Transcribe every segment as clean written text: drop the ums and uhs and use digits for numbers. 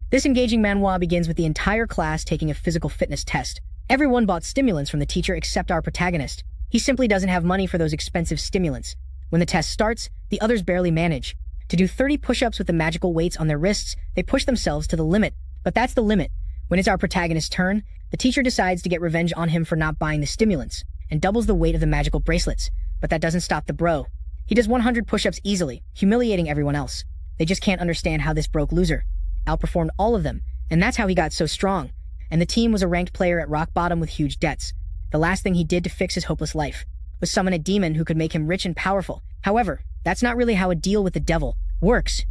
This engaging manhwa begins with the entire class taking a physical fitness test. Everyone bought stimulants from the teacher except our protagonist. He simply doesn't have money for those expensive stimulants. When the test starts, the others barely manage. To do 30 push-ups with the magical weights on their wrists, they push themselves to the limit. But that's the limit. When it's our protagonist's turn, the teacher decides to get revenge on him for not buying the stimulants, and doubles the weight of the magical bracelets. But that doesn't stop the bro. He does 100 push-ups easily, humiliating everyone else. They just can't understand how this broke loser outperformed all of them, and that's how he got so strong. And the team was a ranked player at rock bottom with huge debts. The last thing he did to fix his hopeless life was summon a demon who could make him rich and powerful. However, that's not really how a deal with the devil works.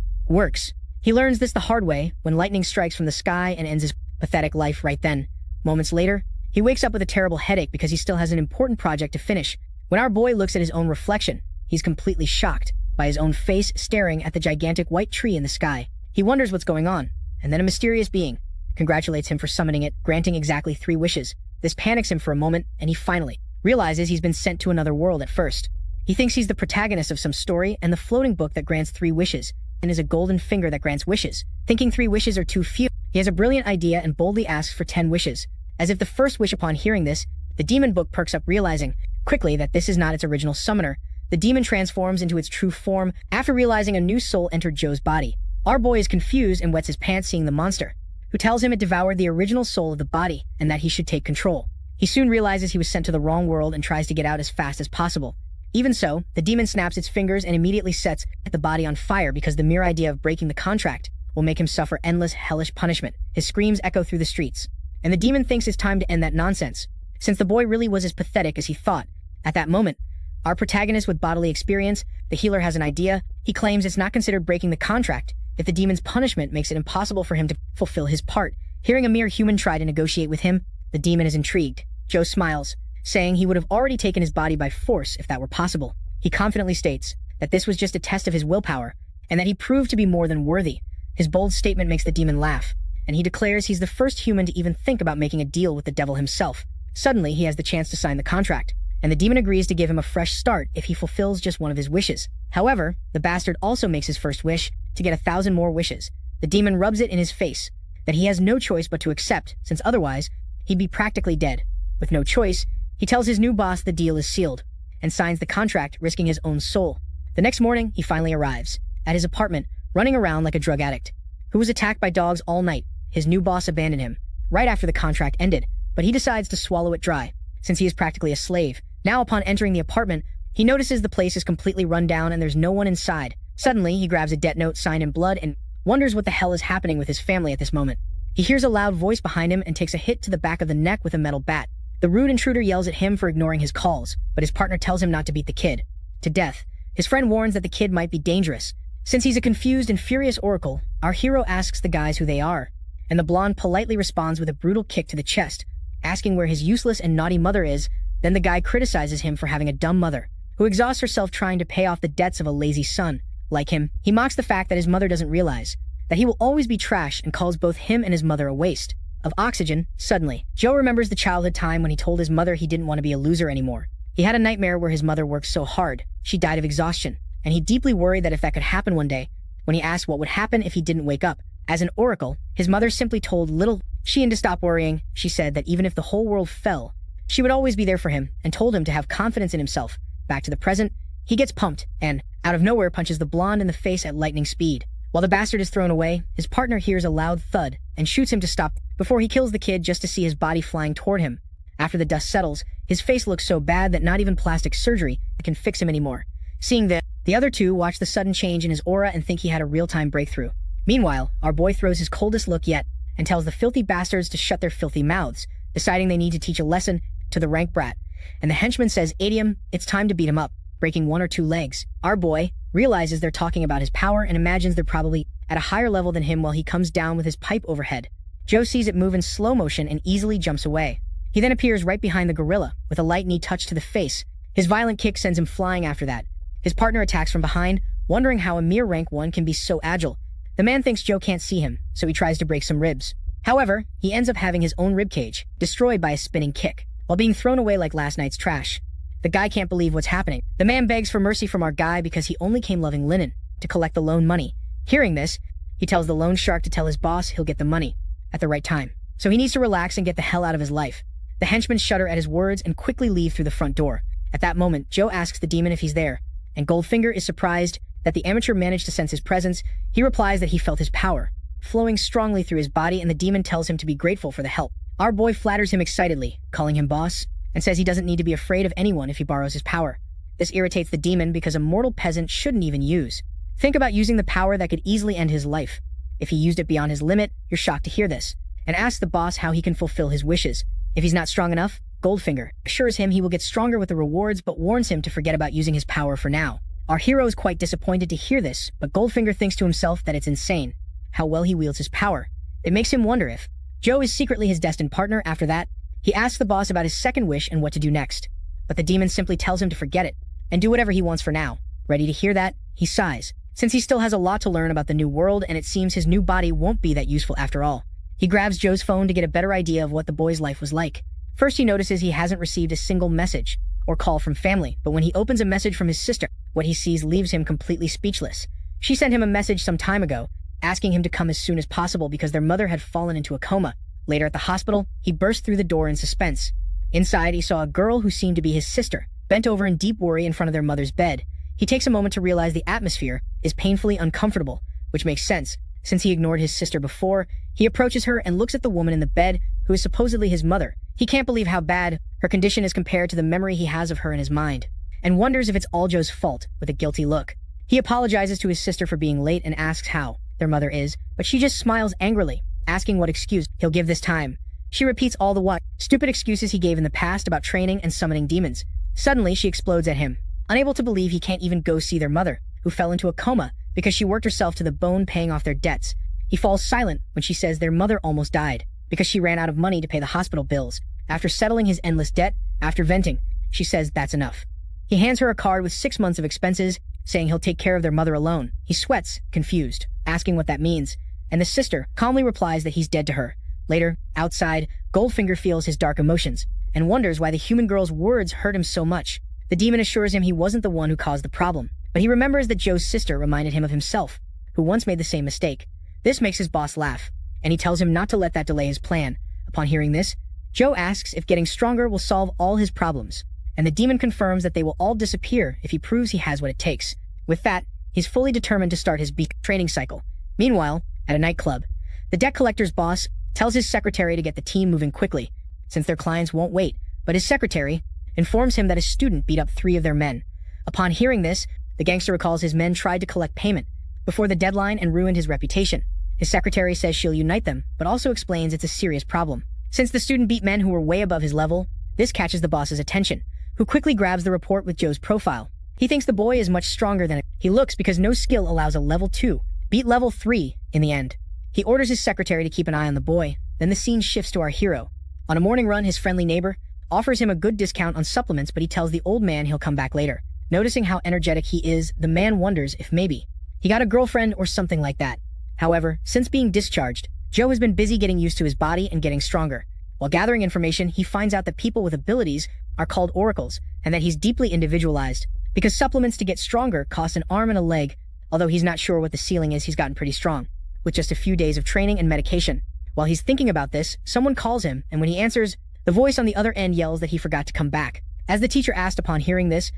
He learns this the hard way when lightning strikes from the sky and ends his pathetic life right then. Moments later, he wakes up with a terrible headache because he still has an important project to finish. When our boy looks at his own reflection, he's completely shocked by his own face staring at the gigantic white tree in the sky. He wonders what's going on, and then a mysterious being congratulates him for summoning it, granting exactly 3 wishes. This panics him for a moment, and he finally realizes he's been sent to another world at first. He thinks he's the protagonist of some story, and the floating book that grants 3 wishes, and is a golden finger that grants wishes. Thinking 3 wishes are too few, he has a brilliant idea and boldly asks for 10 wishes. As if the first wish upon hearing this, the demon book perks up, realizing quickly that this is not its original summoner. The demon transforms into its true form after realizing a new soul entered Joe's body. Our boy is confused and wets his pants seeing the monster, who tells him it devoured the original soul of the body and that he should take control. He soon realizes he was sent to the wrong world and tries to get out as fast as possible. Even so, the demon snaps its fingers and immediately sets the body on fire because the mere idea of breaking the contract will make him suffer endless hellish punishment. His screams echo through the streets, and the demon thinks it's time to end that nonsense, since the boy really was as pathetic as he thought. At that moment, our protagonist with bodily experience, the healer, has an idea. He claims it's not considered breaking the contract if the demon's punishment makes it impossible for him to fulfill his part. Hearing a mere human try to negotiate with him, the demon is intrigued. Joe smiles, saying he would have already taken his body by force if that were possible. He confidently states that this was just a test of his willpower, and that he proved to be more than worthy. His bold statement makes the demon laugh, and he declares he's the first human to even think about making a deal with the devil himself. Suddenly, he has the chance to sign the contract, and the demon agrees to give him a fresh start if he fulfills just one of his wishes. However, the bastard also makes his first wish to get 1,000 more wishes. The demon rubs it in his face that he has no choice but to accept, since otherwise, he'd be practically dead. With no choice, he tells his new boss the deal is sealed, and signs the contract, risking his own soul. The next morning, he finally arrives at his apartment, running around like a drug addict who was attacked by dogs all night. His new boss abandoned him right after the contract ended, but he decides to swallow it dry, since he is practically a slave. Now, upon entering the apartment, he notices the place is completely run down and there's no one inside. Suddenly, he grabs a debt note signed in blood and wonders what the hell is happening with his family at this moment. He hears a loud voice behind him and takes a hit to the back of the neck with a metal bat. The rude intruder yells at him for ignoring his calls, but his partner tells him not to beat the kid to death. His friend warns that the kid might be dangerous. Since he's a confused and furious oracle, our hero asks the guys who they are, and the blonde politely responds with a brutal kick to the chest, asking where his useless and naughty mother is. Then the guy criticizes him for having a dumb mother, who exhausts herself trying to pay off the debts of a lazy son. Like him, he mocks the fact that his mother doesn't realize that he will always be trash and calls both him and his mother a waste of oxygen. Suddenly, Joe remembers the childhood time when he told his mother he didn't want to be a loser anymore. He had a nightmare where his mother worked so hard, she died of exhaustion, and he deeply worried that if that could happen one day. When he asked what would happen if he didn't wake up, as an oracle, his mother simply told little Sheehan to stop worrying. She said that even if the whole world fell, she would always be there for him, and told him to have confidence in himself. Back to the present, he gets pumped, and, out of nowhere, punches the blonde in the face at lightning speed. While the bastard is thrown away, his partner hears a loud thud and shoots him to stop before he kills the kid just to see his body flying toward him. After the dust settles, his face looks so bad that not even plastic surgery can fix him anymore. Seeing this, the other two watch the sudden change in his aura and think he had a real-time breakthrough. Meanwhile, our boy throws his coldest look yet and tells the filthy bastards to shut their filthy mouths, deciding they need to teach a lesson to the rank brat. And the henchman says, "Idiom, it's time to beat him up," breaking 1 or 2 legs. Our boy realizes they're talking about his power and imagines they're probably at a higher level than him while he comes down with his pipe overhead. Joe sees it move in slow motion and easily jumps away. He then appears right behind the gorilla with a light knee touch to the face. His violent kick sends him flying after that. His partner attacks from behind, wondering how a mere rank 1 can be so agile. The man thinks Joe can't see him, so he tries to break some ribs. However, he ends up having his own ribcage destroyed by a spinning kick, while being thrown away like last night's trash. The guy can't believe what's happening. The man begs for mercy from our guy because he only came loving linen to collect the loan money. Hearing this, He tells the loan shark to tell his boss he'll get the money at the right time. So he needs to relax and get the hell out of his life. The henchmen shudder at his words and quickly leave through the front door. At that moment, Joe asks the demon if he's there, and Goldfinger is surprised that the amateur managed to sense his presence. He replies that he felt his power flowing strongly through his body, and the demon tells him to be grateful for the help. Our boy flatters him excitedly, calling him boss, and says he doesn't need to be afraid of anyone if he borrows his power. This irritates the demon because a mortal peasant shouldn't even use. Think about using the power that could easily end his life. If he used it beyond his limit, you're shocked to hear this, and asks the boss how he can fulfill his wishes. If he's not strong enough, Goldfinger assures him he will get stronger with the rewards, but warns him to forget about using his power for now. Our hero is quite disappointed to hear this, but Goldfinger thinks to himself that it's insane how well he wields his power. It makes him wonder if Joe is secretly his destined partner. After that, he asks the boss about his second wish and what to do next, but the demon simply tells him to forget it and do whatever he wants for now. Ready to hear that, he sighs, since he still has a lot to learn about the new world, and it seems his new body won't be that useful after all. He grabs Joe's phone to get a better idea of what the boy's life was like. First, he notices he hasn't received a single message or call from family, but when he opens a message from his sister, what he sees leaves him completely speechless. She sent him a message some time ago, asking him to come as soon as possible because their mother had fallen into a coma. Later at the hospital, he burst through the door in suspense. Inside, he saw a girl who seemed to be his sister, bent over in deep worry in front of their mother's bed. He takes a moment to realize the atmosphere is painfully uncomfortable, which makes sense, since he ignored his sister before. He approaches her and looks at the woman in the bed, who is supposedly his mother. He can't believe how bad her condition is compared to the memory he has of her in his mind, and wonders if it's all Joe's fault, with a guilty look. He apologizes to his sister for being late and asks how their mother is, but she just smiles angrily, asking what excuse he'll give this time. She repeats all the stupid excuses he gave in the past about training and summoning demons. Suddenly, she explodes at him, unable to believe he can't even go see their mother, who fell into a coma because she worked herself to the bone paying off their debts. He falls silent when she says their mother almost died because she ran out of money to pay the hospital bills. After settling his endless debt, after venting, she says that's enough. He hands her a card with 6 months of expenses, saying he'll take care of their mother alone. He sweats, confused, asking what that means, and the sister calmly replies that he's dead to her. Later, outside, Goldfinger feels his dark emotions and wonders why the human girl's words hurt him so much. The demon assures him he wasn't the one who caused the problem, but he remembers that Joe's sister reminded him of himself, who once made the same mistake. This makes his boss laugh, and he tells him not to let that delay his plan. Upon hearing this, Joe asks if getting stronger will solve all his problems, and the demon confirms that they will all disappear if he proves he has what it takes. With that, he's fully determined to start his training cycle. Meanwhile, at a nightclub, the debt collector's boss tells his secretary to get the team moving quickly, since their clients won't wait, but his secretary informs him that a student beat up 3 of their men. Upon hearing this, the gangster recalls his men tried to collect payment before the deadline and ruined his reputation. His secretary says she'll unite them, but also explains it's a serious problem. Since the student beat men who were way above his level, this catches the boss's attention, who quickly grabs the report with Joe's profile. He thinks the boy is much stronger than he looks because no skill allows a level 2 beat level 3 in the end. He orders his secretary to keep an eye on the boy. Then the scene shifts to our hero. On a morning run, his friendly neighbor offers him a good discount on supplements, but he tells the old man he'll come back later. Noticing how energetic he is, the man wonders if maybe he got a girlfriend or something like that. However, since being discharged, Joe has been busy getting used to his body and getting stronger. While gathering information, he finds out that people with abilities are called oracles, and that he's deeply individualized, because supplements to get stronger cost an arm and a leg. Although he's not sure what the ceiling is, he's gotten pretty strong, with just a few days of training and medication. While he's thinking about this, someone calls him, and when he answers, the voice on the other end yells that he forgot to come back. As the teacher asked upon hearing this,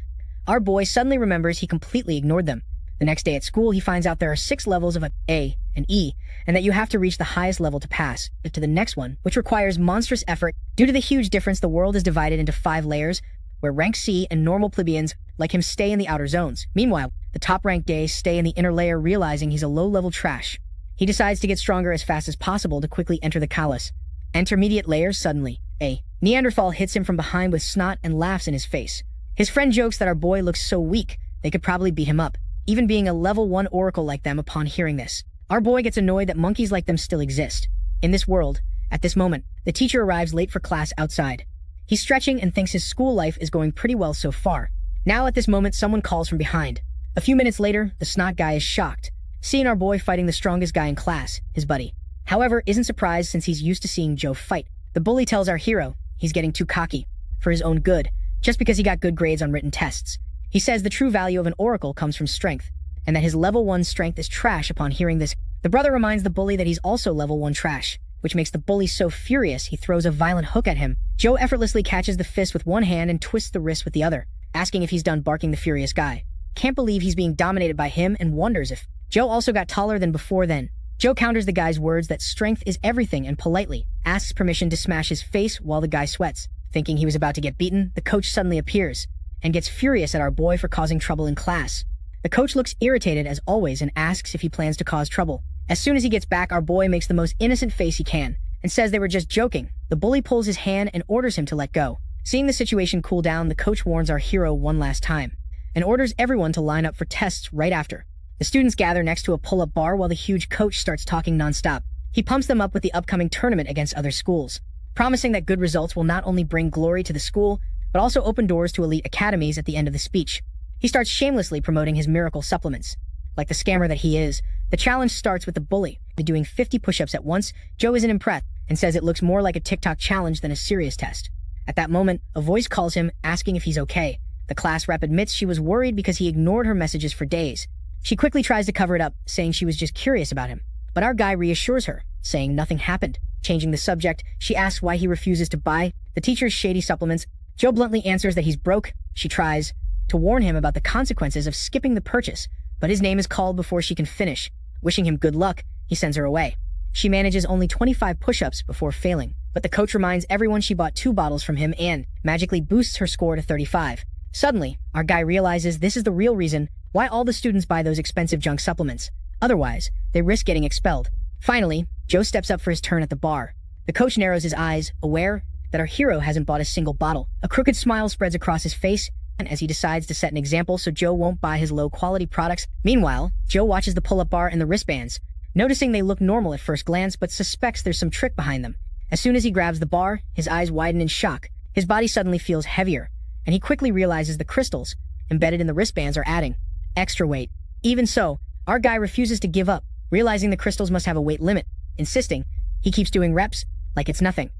our boy suddenly remembers he completely ignored them. The next day at school, he finds out there are 6 levels of A and E, and that you have to reach the highest level to pass to the next one, which requires monstrous effort. Due to the huge difference, the world is divided into 5 layers, where rank C and normal plebeians like him stay in the outer zones. Meanwhile, the top-ranked A's stay in the inner layer, realizing he's a low-level trash. He decides to get stronger as fast as possible to quickly enter the Kalas. Intermediate layers. Suddenly, a Neanderthal hits him from behind with snot and laughs in his face. His friend jokes that our boy looks so weak, they could probably beat him up, even being a level 1 oracle like them. Upon hearing this, our boy gets annoyed that monkeys like them still exist in this world. At this moment, the teacher arrives late for class outside. He's stretching and thinks his school life is going pretty well so far. Now at this moment, someone calls from behind. A few minutes later, the snot guy is shocked, seeing our boy fighting the strongest guy in class, his buddy. However, isn't surprised since he's used to seeing Joe fight. The bully tells our hero he's getting too cocky for his own good, just because he got good grades on written tests. He says the true value of an oracle comes from strength, and that his level 1 strength is trash. Upon hearing this, The brother reminds the bully that he's also level 1 trash, which makes the bully so furious he throws a violent hook at him. Joe effortlessly catches the fist with one hand and twists the wrist with the other, asking if he's done barking the furious guy. Can't believe he's being dominated by him and wonders if Joe also got taller than before then. Joe counters the guy's words that strength is everything and politely asks permission to smash his face while the guy sweats. Thinking he was about to get beaten, the coach suddenly appears and gets furious at our boy for causing trouble in class. The coach looks irritated as always and asks if he plans to cause trouble. As soon as he gets back, our boy makes the most innocent face he can and says they were just joking. The bully pulls his hand and orders him to let go. Seeing the situation cool down, the coach warns our hero one last time and orders everyone to line up for tests right after. The students gather next to a pull-up bar while the huge coach starts talking nonstop. He pumps them up with the upcoming tournament against other schools, promising that good results will not only bring glory to the school, but also open doors to elite academies at the end of the speech. He starts shamelessly promoting his miracle supplements. Like the scammer that he is, the challenge starts with the bully doing 50 push-ups at once. Joe isn't impressed and says it looks more like a TikTok challenge than a serious test. At that moment, a voice calls him, asking if he's okay. The class rep admits she was worried because he ignored her messages for days. She quickly tries to cover it up, saying she was just curious about him. But our guy reassures her, saying nothing happened. Changing the subject, she asks why he refuses to buy the teacher's shady supplements. Joe bluntly answers that he's broke. She tries to warn him about the consequences of skipping the purchase, but his name is called before she can finish. Wishing him good luck, he sends her away. She manages only 25 push-ups before failing, but the coach reminds everyone she bought 2 bottles from him and magically boosts her score to 35. Suddenly, our guy realizes this is the real reason why all the students buy those expensive junk supplements. Otherwise, they risk getting expelled. Finally, Joe steps up for his turn at the bar. The coach narrows his eyes, aware that our hero hasn't bought a single bottle. A crooked smile spreads across his face, and as he decides to set an example so Joe won't buy his low-quality products. Meanwhile, Joe watches the pull-up bar and the wristbands, noticing they look normal at first glance but suspects there's some trick behind them. As soon as he grabs the bar, his eyes widen in shock. His body suddenly feels heavier, and he quickly realizes the crystals embedded in the wristbands are adding extra weight. Even so, our guy refuses to give up, realizing the crystals must have a weight limit. Insisting, he keeps doing reps like it's nothing.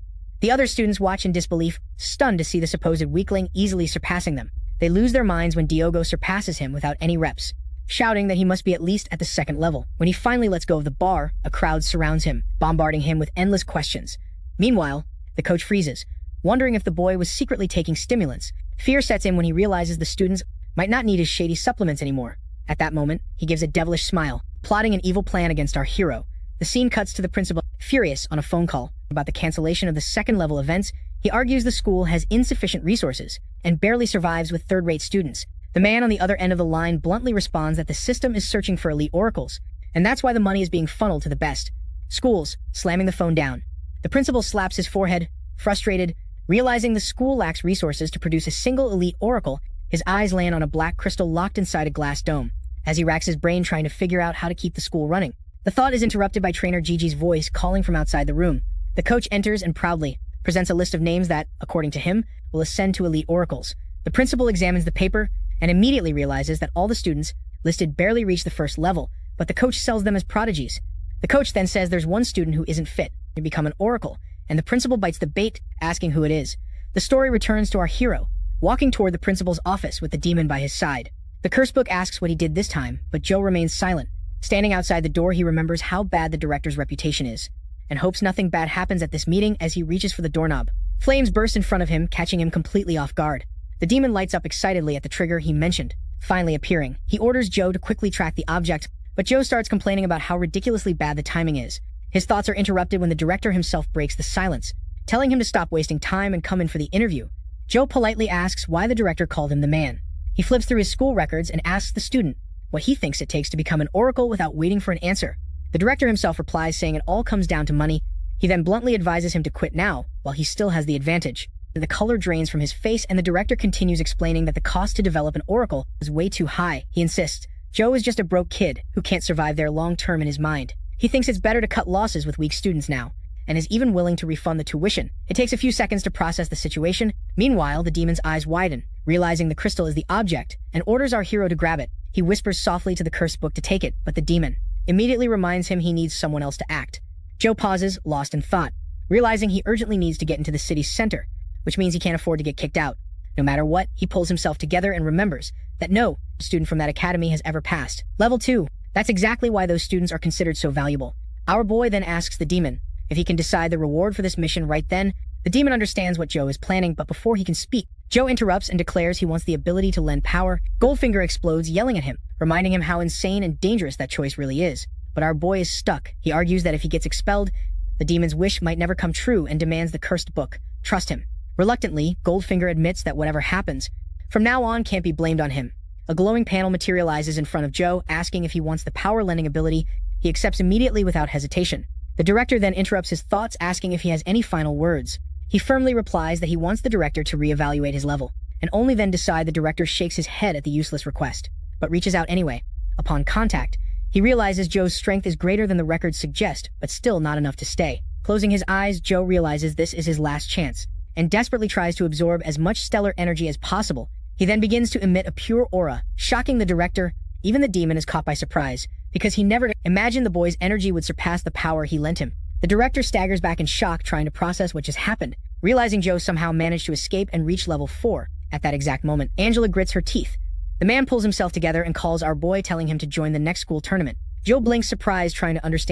The other students watch in disbelief, stunned to see the supposed weakling easily surpassing them. They lose their minds when Diogo surpasses him without any reps, shouting that he must be at least at the 2nd level. When he finally lets go of the bar, a crowd surrounds him, bombarding him with endless questions. Meanwhile, the coach freezes, wondering if the boy was secretly taking stimulants. Fear sets in when he realizes the students might not need his shady supplements anymore. At that moment, he gives a devilish smile, plotting an evil plan against our hero. The scene cuts to the principal, furious on a phone call about the cancellation of the 2nd-level events. He argues the school has insufficient resources and barely survives with third-rate students. The man on the other end of the line bluntly responds that the system is searching for elite oracles, and that's why the money is being funneled to the best schools, slamming the phone down. The principal slaps his forehead, frustrated, realizing the school lacks resources to produce a single elite oracle. His eyes land on a black crystal locked inside a glass dome, as he racks his brain trying to figure out how to keep the school running. The thought is interrupted by trainer Gigi's voice calling from outside the room. The coach enters and proudly presents a list of names that, according to him, will ascend to elite oracles. The principal examines the paper and immediately realizes that all the students listed barely reach the 1st level, but the coach sells them as prodigies. The coach then says there's one student who isn't fit to become an oracle, and the principal bites the bait, asking who it is. The story returns to our hero, walking toward the principal's office with the demon by his side. The curse book asks what he did this time, but Joe remains silent. Standing outside the door, he remembers how bad the director's reputation is, and hopes nothing bad happens at this meeting as he reaches for the doorknob. Flames burst in front of him, catching him completely off guard. The demon lights up excitedly at the trigger he mentioned, finally appearing. He orders Joe to quickly track the object, but Joe starts complaining about how ridiculously bad the timing is. His thoughts are interrupted when the director himself breaks the silence, telling him to stop wasting time and come in for the interview. Joe politely asks why the director called him the man. He flips through his school records and asks the student what he thinks it takes to become an oracle without waiting for an answer. The director himself replies, saying it all comes down to money. He then bluntly advises him to quit now, while he still has the advantage. The color drains from his face, and the director continues explaining that the cost to develop an oracle is way too high. He insists Joe is just a broke kid who can't survive there long-term in his mind. He thinks it's better to cut losses with weak students now, and is even willing to refund the tuition. It takes a few seconds to process the situation. Meanwhile, the demon's eyes widen, realizing the crystal is the object, and orders our hero to grab it. He whispers softly to the curse book to take it, but the demon immediately reminds him he needs someone else to act. Joe pauses, lost in thought, realizing he urgently needs to get into the city's center, which means he can't afford to get kicked out. No matter what, he pulls himself together and remembers that no student from that academy has ever passed. Level 2. That's exactly why those students are considered so valuable. Our boy then asks the demon if he can decide the reward for this mission right then. The demon understands what Joe is planning, but before he can speak, Joe interrupts and declares he wants the ability to lend power. Goldfinger explodes, yelling at him, reminding him how insane and dangerous that choice really is. But our boy is stuck. He argues that if he gets expelled, the demon's wish might never come true and demands the cursed book. Trust him. Reluctantly, Goldfinger admits that whatever happens from now on can't be blamed on him. A glowing panel materializes in front of Joe, asking if he wants the power-lending ability. He accepts immediately without hesitation. The director then interrupts his thoughts, asking if he has any final words. He firmly replies that he wants the director to reevaluate his level, and only then decide. The director shakes his head at the useless request, but reaches out anyway. Upon contact, he realizes Joe's strength is greater than the records suggest, but still not enough to stay. Closing his eyes, Joe realizes this is his last chance, and desperately tries to absorb as much stellar energy as possible. He then begins to emit a pure aura, shocking the director. Even the demon is caught by surprise, because he never imagined the boy's energy would surpass the power he lent him. The director staggers back in shock, trying to process what just happened, realizing Joe somehow managed to escape and reach level 4. At that exact moment, Angela grits her teeth. The man pulls himself together and calls our boy, telling him to join the next school tournament. Joe blinks surprised, trying to understand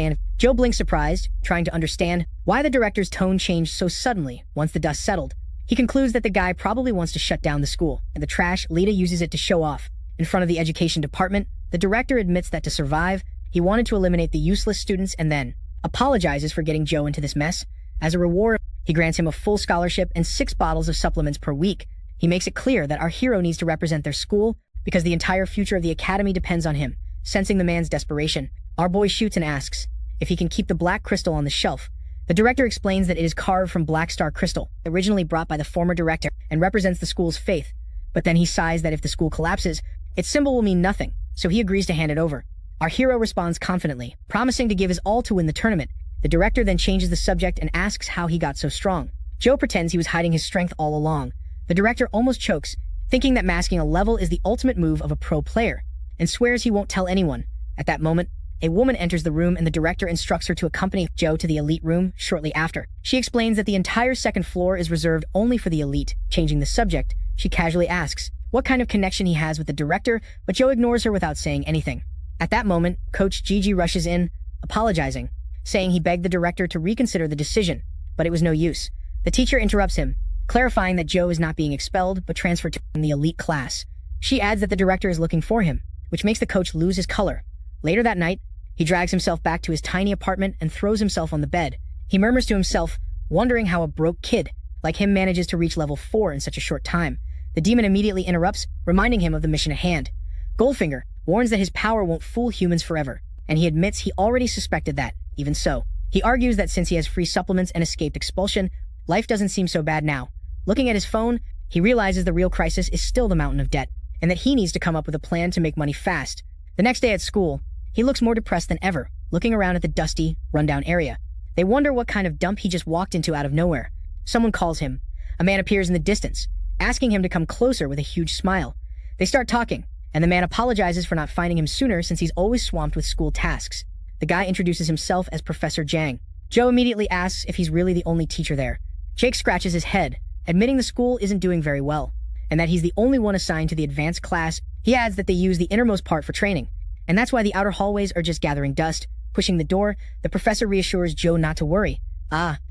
why the director's tone changed so suddenly. Once the dust settled, he concludes that the guy probably wants to shut down the school, and the trash Lita uses it to show off. In front of the education department, the director admits that to survive, he wanted to eliminate the useless students and then apologizes for getting Joe into this mess. As a reward, he grants him a full scholarship and 6 bottles of supplements per week. He makes it clear that our hero needs to represent their school because the entire future of the academy depends on him. Sensing the man's desperation, our boy shoots and asks if he can keep the black crystal on the shelf. The director explains that it is carved from black star crystal, originally brought by the former director, and represents the school's faith. But then he sighs that if the school collapses, its symbol will mean nothing, so he agrees to hand it over. Our hero responds confidently, promising to give his all to win the tournament. The director then changes the subject and asks how he got so strong. Joe pretends he was hiding his strength all along. The director almost chokes, thinking that masking a level is the ultimate move of a pro player, and swears he won't tell anyone. At that moment, a woman enters the room and the director instructs her to accompany Joe to the elite room shortly after. She explains that the entire second floor is reserved only for the elite. Changing the subject, she casually asks what kind of connection he has with the director, but Joe ignores her without saying anything. At that moment, Coach Gigi rushes in, apologizing, saying he begged the director to reconsider the decision, but it was no use. The teacher interrupts him, clarifying that Joe is not being expelled, but transferred to the elite class. She adds that the director is looking for him, which makes the coach lose his color. Later that night, he drags himself back to his tiny apartment and throws himself on the bed. He murmurs to himself, wondering how a broke kid like him manages to reach level 4 in such a short time. The demon immediately interrupts, reminding him of the mission at hand. Goldfinger warns that his power won't fool humans forever, and he admits he already suspected that. Even so, he argues that since he has free supplements and escaped expulsion, life doesn't seem so bad now. Looking at his phone, he realizes the real crisis is still the mountain of debt, and that he needs to come up with a plan to make money fast. The next day at school, he looks more depressed than ever, looking around at the dusty, rundown area. They wonder what kind of dump he just walked into out of nowhere. Someone calls him. A man appears in the distance, asking him to come closer with a huge smile. They start talking, and the man apologizes for not finding him sooner since he's always swamped with school tasks. The guy introduces himself as Professor Jang. Joe immediately asks if he's really the only teacher there. Jake scratches his head, admitting the school isn't doing very well, and that he's the only one assigned to the advanced class. He adds that they use the innermost part for training, and that's why the outer hallways are just gathering dust. Pushing the door, the professor reassures Joe not to worry,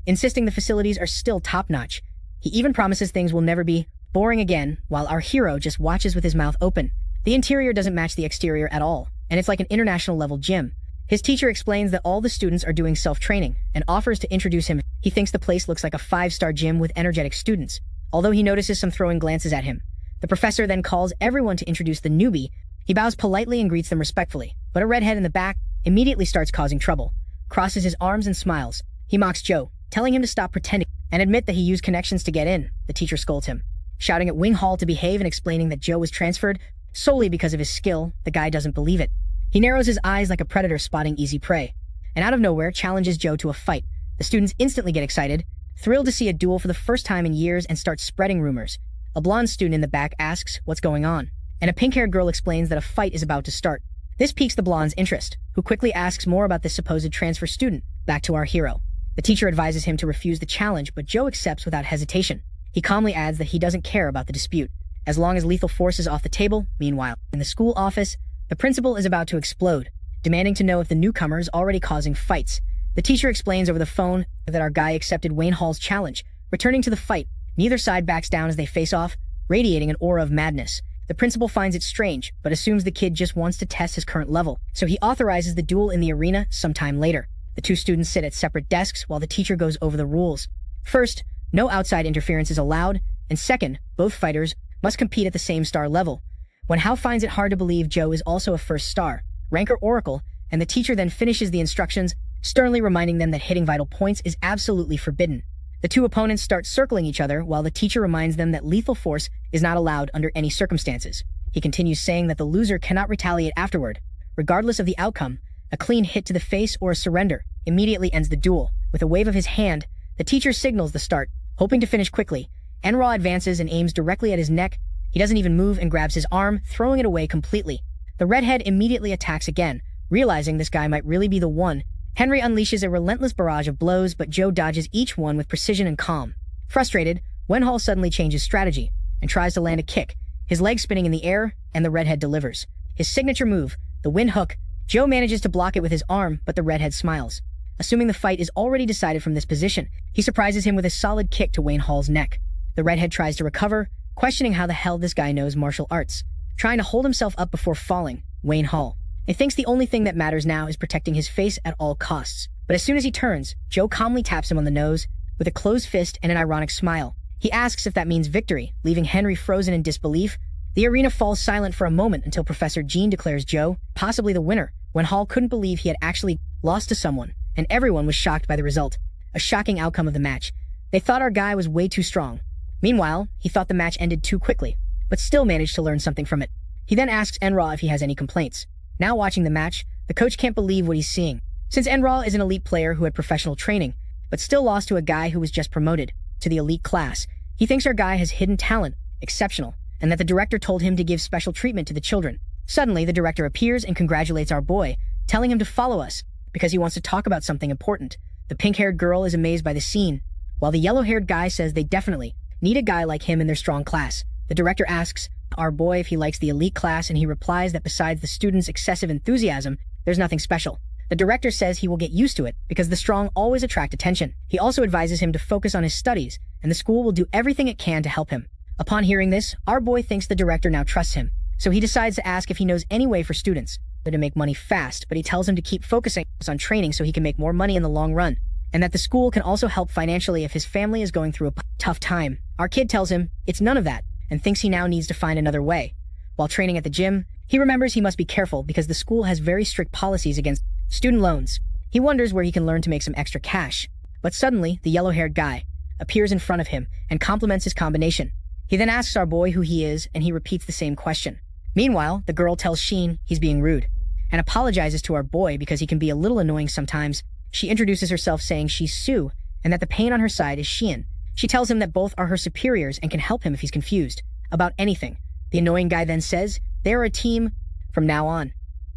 insisting the facilities are still top-notch. He even promises things will never be boring again, while our hero just watches with his mouth open. The interior doesn't match the exterior at all, and it's like an international-level gym. His teacher explains that all the students are doing self-training and offers to introduce him. He thinks the place looks like a 5-star gym with energetic students, although he notices some throwing glances at him. The professor then calls everyone to introduce the newbie. He bows politely and greets them respectfully, but a redhead in the back immediately starts causing trouble, crosses his arms and smiles. He mocks Joe, telling him to stop pretending and admit that he used connections to get in. The teacher scolds him, shouting at Wing Hall to behave and explaining that Joe was transferred solely because of his skill. The guy doesn't believe it. He narrows his eyes like a predator spotting easy prey, and out of nowhere challenges Joe to a fight. The students instantly get excited, thrilled to see a duel for the first time in years, and start spreading rumors. A blonde student in the back asks what's going on, and a pink-haired girl explains that a fight is about to start. This piques the blonde's interest, who quickly asks more about this supposed transfer student. Back to our hero. The teacher advises him to refuse the challenge, but Joe accepts without hesitation. He calmly adds that he doesn't care about the dispute, as long as lethal force is off the table. Meanwhile, in the school office, the principal is about to explode. demanding to know if the newcomer is already causing fights. The teacher explains over the phone that our guy accepted Wayne Hall's challenge. Returning to the fight, neither side backs down as they face off, radiating an aura of madness. The principal finds it strange, but assumes the kid just wants to test his current level, so he authorizes the duel in the arena sometime later. The two students sit at separate desks while the teacher goes over the rules. First, no outside interference is allowed, and second, both fighters must compete at the same star level. Wenhao finds it hard to believe Joe is also a first star, rank or oracle, and the teacher then finishes the instructions, sternly reminding them that hitting vital points is absolutely forbidden. The two opponents start circling each other while the teacher reminds them that lethal force is not allowed under any circumstances. He continues saying that the loser cannot retaliate afterward. Regardless of the outcome, a clean hit to the face or a surrender immediately ends the duel. With a wave of his hand, the teacher signals the start, hoping to finish quickly. Enra advances and aims directly at his neck. He doesn't even move and grabs his arm, throwing it away completely. The redhead immediately attacks again, realizing this guy might really be the one. Henry unleashes a relentless barrage of blows, but Joe dodges each one with precision and calm. Frustrated, Wenhall suddenly changes strategy and tries to land a kick, his leg spinning in the air, and the redhead delivers. His signature move, the wind hook, Joe manages to block it with his arm, but the redhead smiles. Assuming the fight is already decided from this position, he surprises him with a solid kick to Wayne Hall's neck. The redhead tries to recover, questioning how the hell this guy knows martial arts. Trying to hold himself up before falling, Wayne Hall. He thinks the only thing that matters now is protecting his face at all costs. But as soon as he turns, Joe calmly taps him on the nose with a closed fist and an ironic smile. He asks if that means victory, leaving Henry frozen in disbelief. The arena falls silent for a moment until Professor Jean declares Joe possibly the winner, when Hall couldn't believe he had actually lost to someone, and everyone was shocked by the result. A shocking outcome of the match. They thought our guy was way too strong. Meanwhile, he thought the match ended too quickly, but still managed to learn something from it. He then asks Enra if he has any complaints. Now watching the match, the coach can't believe what he's seeing. Since Enra is an elite player who had professional training, but still lost to a guy who was just promoted to the elite class, he thinks our guy has hidden talent, exceptional, and that the director told him to give special treatment to the children. Suddenly, the director appears and congratulates our boy, telling him to follow us, because he wants to talk about something important. The pink-haired girl is amazed by the scene, while the yellow-haired guy says they definitely need a guy like him in their strong class. The director asks our boy if he likes the elite class, and he replies that besides the students' excessive enthusiasm, there's nothing special. The director says he will get used to it because the strong always attract attention. He also advises him to focus on his studies, and the school will do everything it can to help him. Upon hearing this, our boy thinks the director now trusts him, so he decides to ask if he knows any way for students to make money fast, but he tells him to keep focusing on training so he can make more money in the long run, and that the school can also help financially if his family is going through a tough time. Our kid tells him it's none of that, and thinks he now needs to find another way. While training at the gym, he remembers he must be careful because the school has very strict policies against student loans. He wonders where he can learn to make some extra cash. But suddenly, the yellow-haired guy appears in front of him and compliments his combination. He then asks our boy who he is, and he repeats the same question. Meanwhile, the girl tells Sheen he's being rude, and apologizes to our boy because he can be a little annoying sometimes. She introduces herself saying she's Sue, and that the pain on her side is Sheehan. She tells him that both are her superiors and can help him if he's confused about anything. The annoying guy then says they are a team from now on,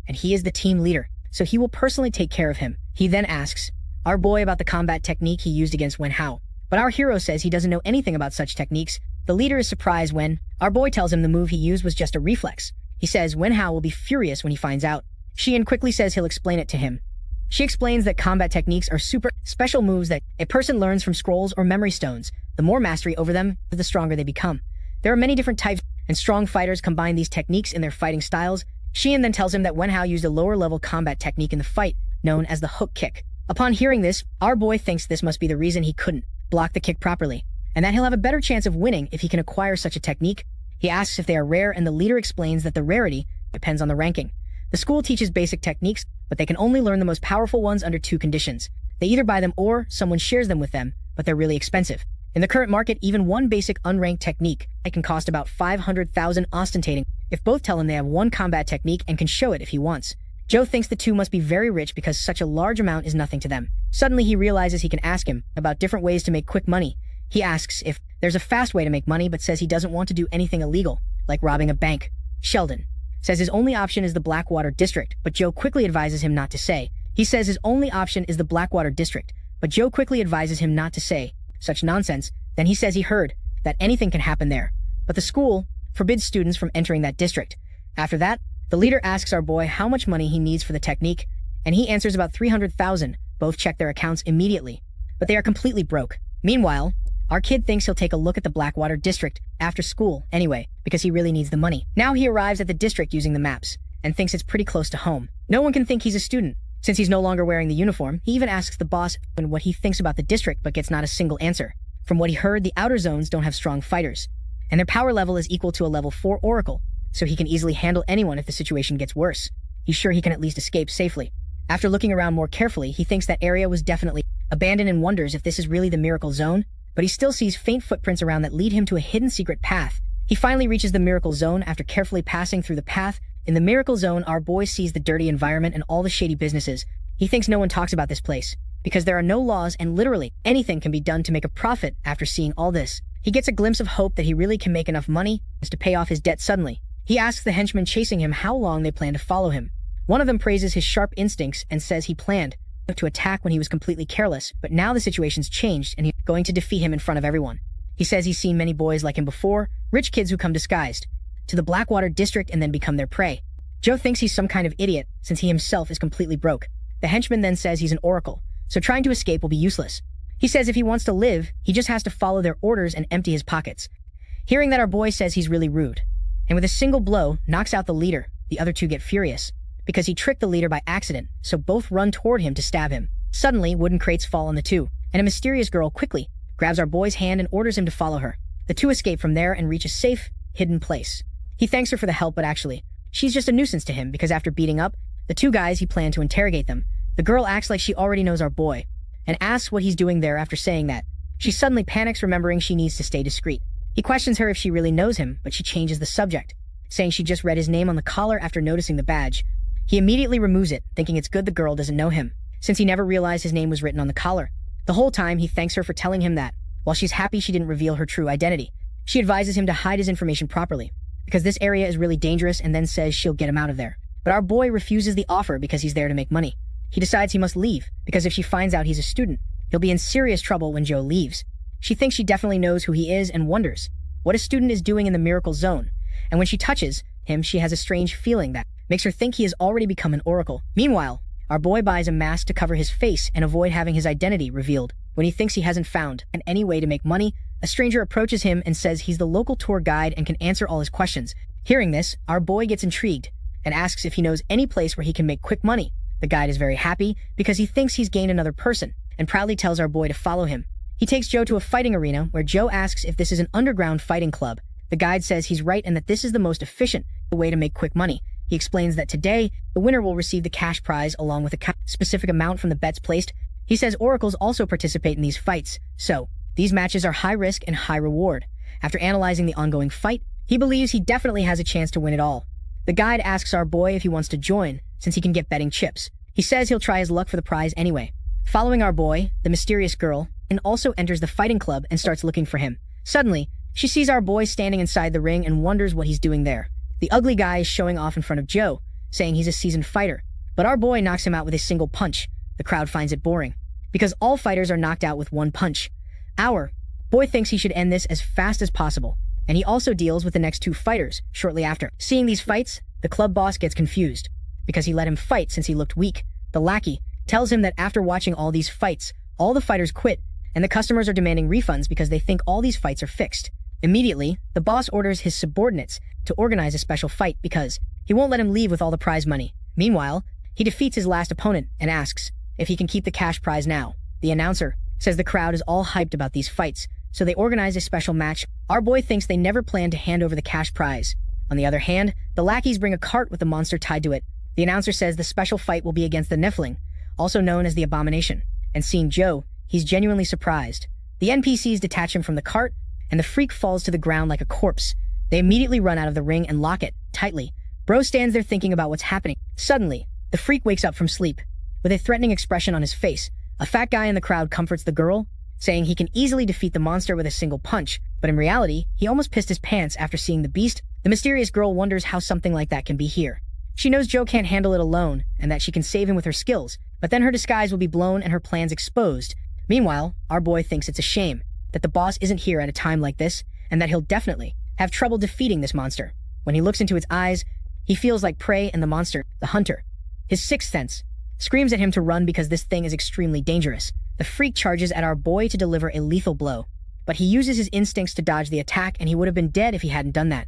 and he is the team leader, so he will personally take care of him. He then asks our boy about the combat technique he used against Wenhao, but our hero says he doesn't know anything about such techniques. The leader is surprised when our boy tells him the move he used was just a reflex. He says Wenhao will be furious when he finds out. Sheehan quickly says he'll explain it to him. She explains that combat techniques are super special moves that a person learns from scrolls or memory stones. The more mastery over them, the stronger they become. There are many different types, and strong fighters combine these techniques in their fighting styles. Sheehan then tells him that Wenhao used a lower-level combat technique in the fight, known as the hook kick. Upon hearing this, our boy thinks this must be the reason he couldn't block the kick properly, and that he'll have a better chance of winning if he can acquire such a technique. He asks if they are rare, and the leader explains that the rarity depends on the ranking. The school teaches basic techniques, but they can only learn the most powerful ones under two conditions. They either buy them or someone shares them with them, but they're really expensive. In the current market, even one basic unranked technique can cost about 500,000 ostentating if both tell him they have one combat technique and can show it if he wants. Joe thinks the two must be very rich because such a large amount is nothing to them. Suddenly he realizes he can ask him about different ways to make quick money. He asks if there's a fast way to make money, but says he doesn't want to do anything illegal, like robbing a bank. Sheldon says his only option is the Blackwater District, but Joe quickly advises him not to say. He says his only option is the Blackwater District, but Joe quickly advises him not to say such nonsense. Then he says he heard that anything can happen there, but the school forbids students from entering that district. After that, The leader asks our boy how much money he needs for the technique, and he answers about 300,000. Both check their accounts immediately, but they are completely broke. Meanwhile, our kid thinks he'll take a look at the Blackwater district after school anyway, because he really needs the money. Now he arrives at the district using the maps, and thinks it's pretty close to home. No one can think he's a student. Since he's no longer wearing the uniform, he even asks the boss what he thinks about the district but gets not a single answer. From what he heard, the outer zones don't have strong fighters, and their power level is equal to a level 4 oracle, so he can easily handle anyone if the situation gets worse. He's sure he can at least escape safely. After looking around more carefully, he thinks that area was definitely abandoned and wonders if this is really the miracle zone, but he still sees faint footprints around that lead him to a hidden secret path. He finally reaches the miracle zone after carefully passing through the path. In the miracle zone, our boy sees the dirty environment and all the shady businesses. He thinks no one talks about this place, because there are no laws and literally anything can be done to make a profit. After seeing all this, he gets a glimpse of hope that he really can make enough money to pay off his debt suddenly. He asks the henchmen chasing him how long they plan to follow him. One of them praises his sharp instincts and says he planned to attack when he was completely careless, but now the situation's changed and he's going to defeat him in front of everyone. He says he's seen many boys like him before, rich kids who come disguised to the Blackwater district and then become their prey. Joe thinks he's some kind of idiot since he himself is completely broke. The henchman then says he's an oracle, so trying to escape will be useless. He says if he wants to live, he just has to follow their orders and empty his pockets. Hearing that, our boy says he's really rude, and with a single blow, knocks out the leader. The other two get furious, because he tricked the leader by accident, so both run toward him to stab him. Suddenly, wooden crates fall on the two, and a mysterious girl quickly grabs our boy's hand and orders him to follow her. The two escape from there and reach a safe, hidden place. He thanks her for the help, but actually, she's just a nuisance to him because after beating up the two guys, he planned to interrogate them. The girl acts like she already knows our boy, and asks what he's doing there. After saying that, she suddenly panics, remembering she needs to stay discreet. He questions her if she really knows him, but she changes the subject, saying she just read his name on the collar after noticing the badge. He immediately removes it, thinking it's good the girl doesn't know him, since he never realized his name was written on the collar. The whole time, he thanks her for telling him that. While she's happy she didn't reveal her true identity, she advises him to hide his information properly, because this area is really dangerous, and then says she'll get him out of there. But our boy refuses the offer because he's there to make money. He decides he must leave, because if she finds out he's a student, he'll be in serious trouble when Joe leaves. She thinks she definitely knows who he is and wonders what a student is doing in the miracle zone, and when she touches him, she has a strange feeling that makes her think he has already become an oracle. Meanwhile, our boy buys a mask to cover his face and avoid having his identity revealed. When he thinks he hasn't found any way to make money, a stranger approaches him and says he's the local tour guide and can answer all his questions. Hearing this, our boy gets intrigued and asks if he knows any place where he can make quick money. The guide is very happy because he thinks he's gained another person and proudly tells our boy to follow him. He takes Joe to a fighting arena where Joe asks if this is an underground fighting club. The guide says he's right and that this is the most efficient way to make quick money. He explains that today, the winner will receive the cash prize along with a specific amount from the bets placed. He says oracles also participate in these fights, so these matches are high risk and high reward. After analyzing the ongoing fight, he believes he definitely has a chance to win it all. The guide asks our boy if he wants to join, since he can get betting chips. He says he'll try his luck for the prize anyway. Following our boy, the mysterious girl also enters the fighting club and starts looking for him. Suddenly, she sees our boy standing inside the ring and wonders what he's doing there. The ugly guy is showing off in front of Joe, saying he's a seasoned fighter, but our boy knocks him out with a single punch. The crowd finds it boring, because all fighters are knocked out with one punch. Our boy thinks he should end this as fast as possible, and he also deals with the next two fighters shortly after. Seeing these fights, the club boss gets confused, because he let him fight since he looked weak. The lackey tells him that after watching all these fights, all the fighters quit, and the customers are demanding refunds because they think all these fights are fixed. Immediately, the boss orders his subordinates to organize a special fight because he won't let him leave with all the prize money. Meanwhile, he defeats his last opponent and asks if he can keep the cash prize now. The announcer says the crowd is all hyped about these fights, so they organize a special match. Our boy thinks they never planned to hand over the cash prize. On the other hand, the lackeys bring a cart with the monster tied to it. The announcer says the special fight will be against the Nephilim, also known as the Abomination. And seeing Joe, he's genuinely surprised. The NPCs detach him from the cart, and the freak falls to the ground like a corpse. They immediately run out of the ring and lock it tightly. Bro stands there thinking about what's happening. Suddenly, the freak wakes up from sleep. With a threatening expression on his face, a fat guy in the crowd comforts the girl, saying he can easily defeat the monster with a single punch, but in reality, he almost pissed his pants after seeing the beast. The mysterious girl wonders how something like that can be here. She knows Joe can't handle it alone, and that she can save him with her skills, but then her disguise will be blown and her plans exposed. Meanwhile, our boy thinks it's a shame that the boss isn't here at a time like this, and that he'll definitely have trouble defeating this monster. When he looks into its eyes, He feels like prey and the monster, the hunter, his sixth sense, screams at him to run because this thing is extremely dangerous. The freak charges at our boy to deliver a lethal blow, but he uses his instincts to dodge the attack, and he would have been dead if he hadn't done that.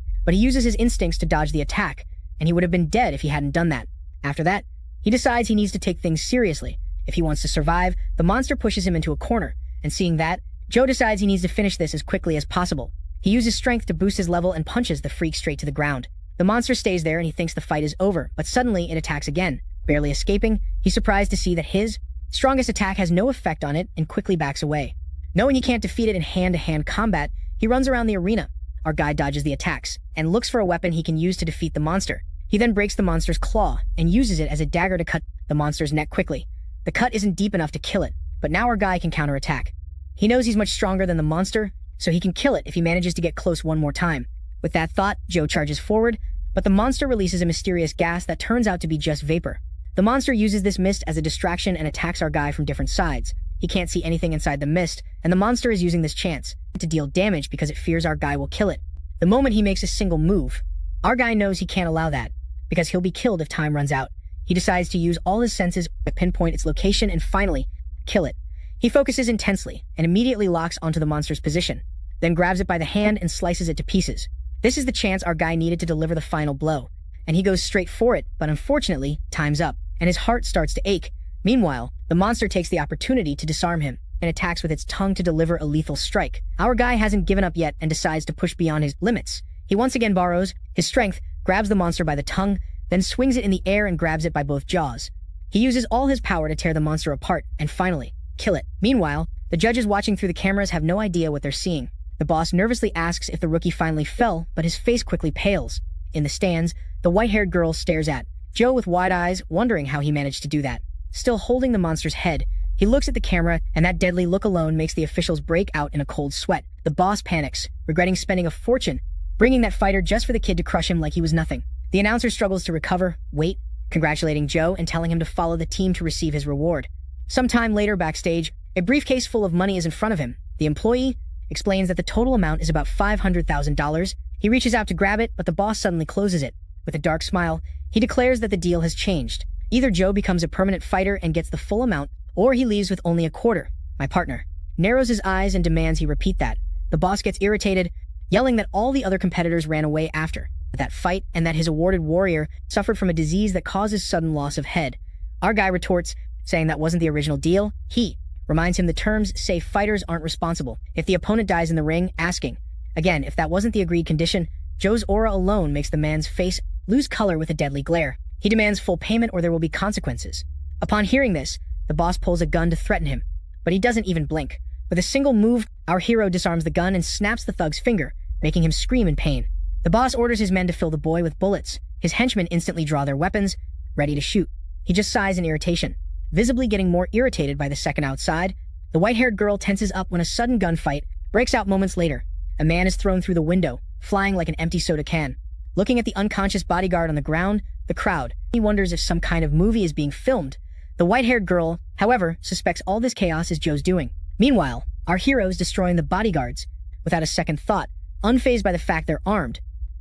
After that, he decides he needs to take things seriously. If he wants to survive, the monster pushes him into a corner, and seeing that, Joe decides he needs to finish this as quickly as possible. He uses strength to boost his level and punches the freak straight to the ground. The monster stays there and he thinks the fight is over, but suddenly it attacks again. Barely escaping, he's surprised to see that his strongest attack has no effect on it and quickly backs away. Knowing he can't defeat it in hand-to-hand combat, he runs around the arena. Our guy dodges the attacks and looks for a weapon he can use to defeat the monster. He then breaks the monster's claw and uses it as a dagger to cut the monster's neck quickly. The cut isn't deep enough to kill it, but now our guy can counterattack. He knows he's much stronger than the monster, so he can kill it if he manages to get close one more time. With that thought, Joe charges forward, but the monster releases a mysterious gas that turns out to be just vapor. The monster uses this mist as a distraction and attacks our guy from different sides. He can't see anything inside the mist, and the monster is using this chance to deal damage because it fears our guy will kill it. The moment he makes a single move, our guy knows he can't allow that, because he'll be killed if time runs out. He decides to use all his senses to pinpoint its location and finally kill it. He focuses intensely and immediately locks onto the monster's position, then grabs it by the hand and slices it to pieces. This is the chance our guy needed to deliver the final blow, and he goes straight for it, but unfortunately, time's up, and his heart starts to ache. Meanwhile, the monster takes the opportunity to disarm him and attacks with its tongue to deliver a lethal strike. Our guy hasn't given up yet and decides to push beyond his limits. He once again borrows his strength, grabs the monster by the tongue, then swings it in the air and grabs it by both jaws. He uses all his power to tear the monster apart and finally kill it. Meanwhile, the judges watching through the cameras have no idea what they're seeing. The boss nervously asks if the rookie finally fell, but his face quickly pales. In the stands, the white-haired girl stares at Joe with wide eyes, wondering how he managed to do that. Still holding the monster's head, he looks at the camera, and that deadly look alone makes the officials break out in a cold sweat. The boss panics, regretting spending a fortune, bringing that fighter just for the kid to crush him like he was nothing. The announcer struggles to recover, congratulating Joe and telling him to follow the team to receive his reward. Sometime later backstage, a briefcase full of money is in front of him. The employee explains that the total amount is about $500,000. He reaches out to grab it, but the boss suddenly closes it. With a dark smile, he declares that the deal has changed. Either Joe becomes a permanent fighter and gets the full amount, or he leaves with only a quarter. My partner narrows his eyes and demands he repeat that. The boss gets irritated, yelling that all the other competitors ran away after that fight and that his awarded warrior suffered from a disease that causes sudden loss of head. Our guy retorts, saying that wasn't the original deal. He reminds him the terms say fighters aren't responsible if the opponent dies in the ring, asking again if that wasn't the agreed condition. Joe's aura alone makes the man's face lose color with a deadly glare. He demands full payment or there will be consequences. Upon hearing this, the boss pulls a gun to threaten him, but he doesn't even blink. With a single move, our hero disarms the gun and snaps the thug's finger, making him scream in pain. The boss orders his men to fill the boy with bullets. His henchmen instantly draw their weapons, ready to shoot. He just sighs in irritation, visibly getting more irritated by the second outside. The white-haired girl tenses up when a sudden gunfight breaks out moments later. A man is thrown through the window, flying like an empty soda can. Looking at the unconscious bodyguard on the ground, the crowd, he wonders if some kind of movie is being filmed. The white-haired girl, however, suspects all this chaos is Joe's doing. Meanwhile, our hero is destroying the bodyguards without a second thought, unfazed by the fact they're armed.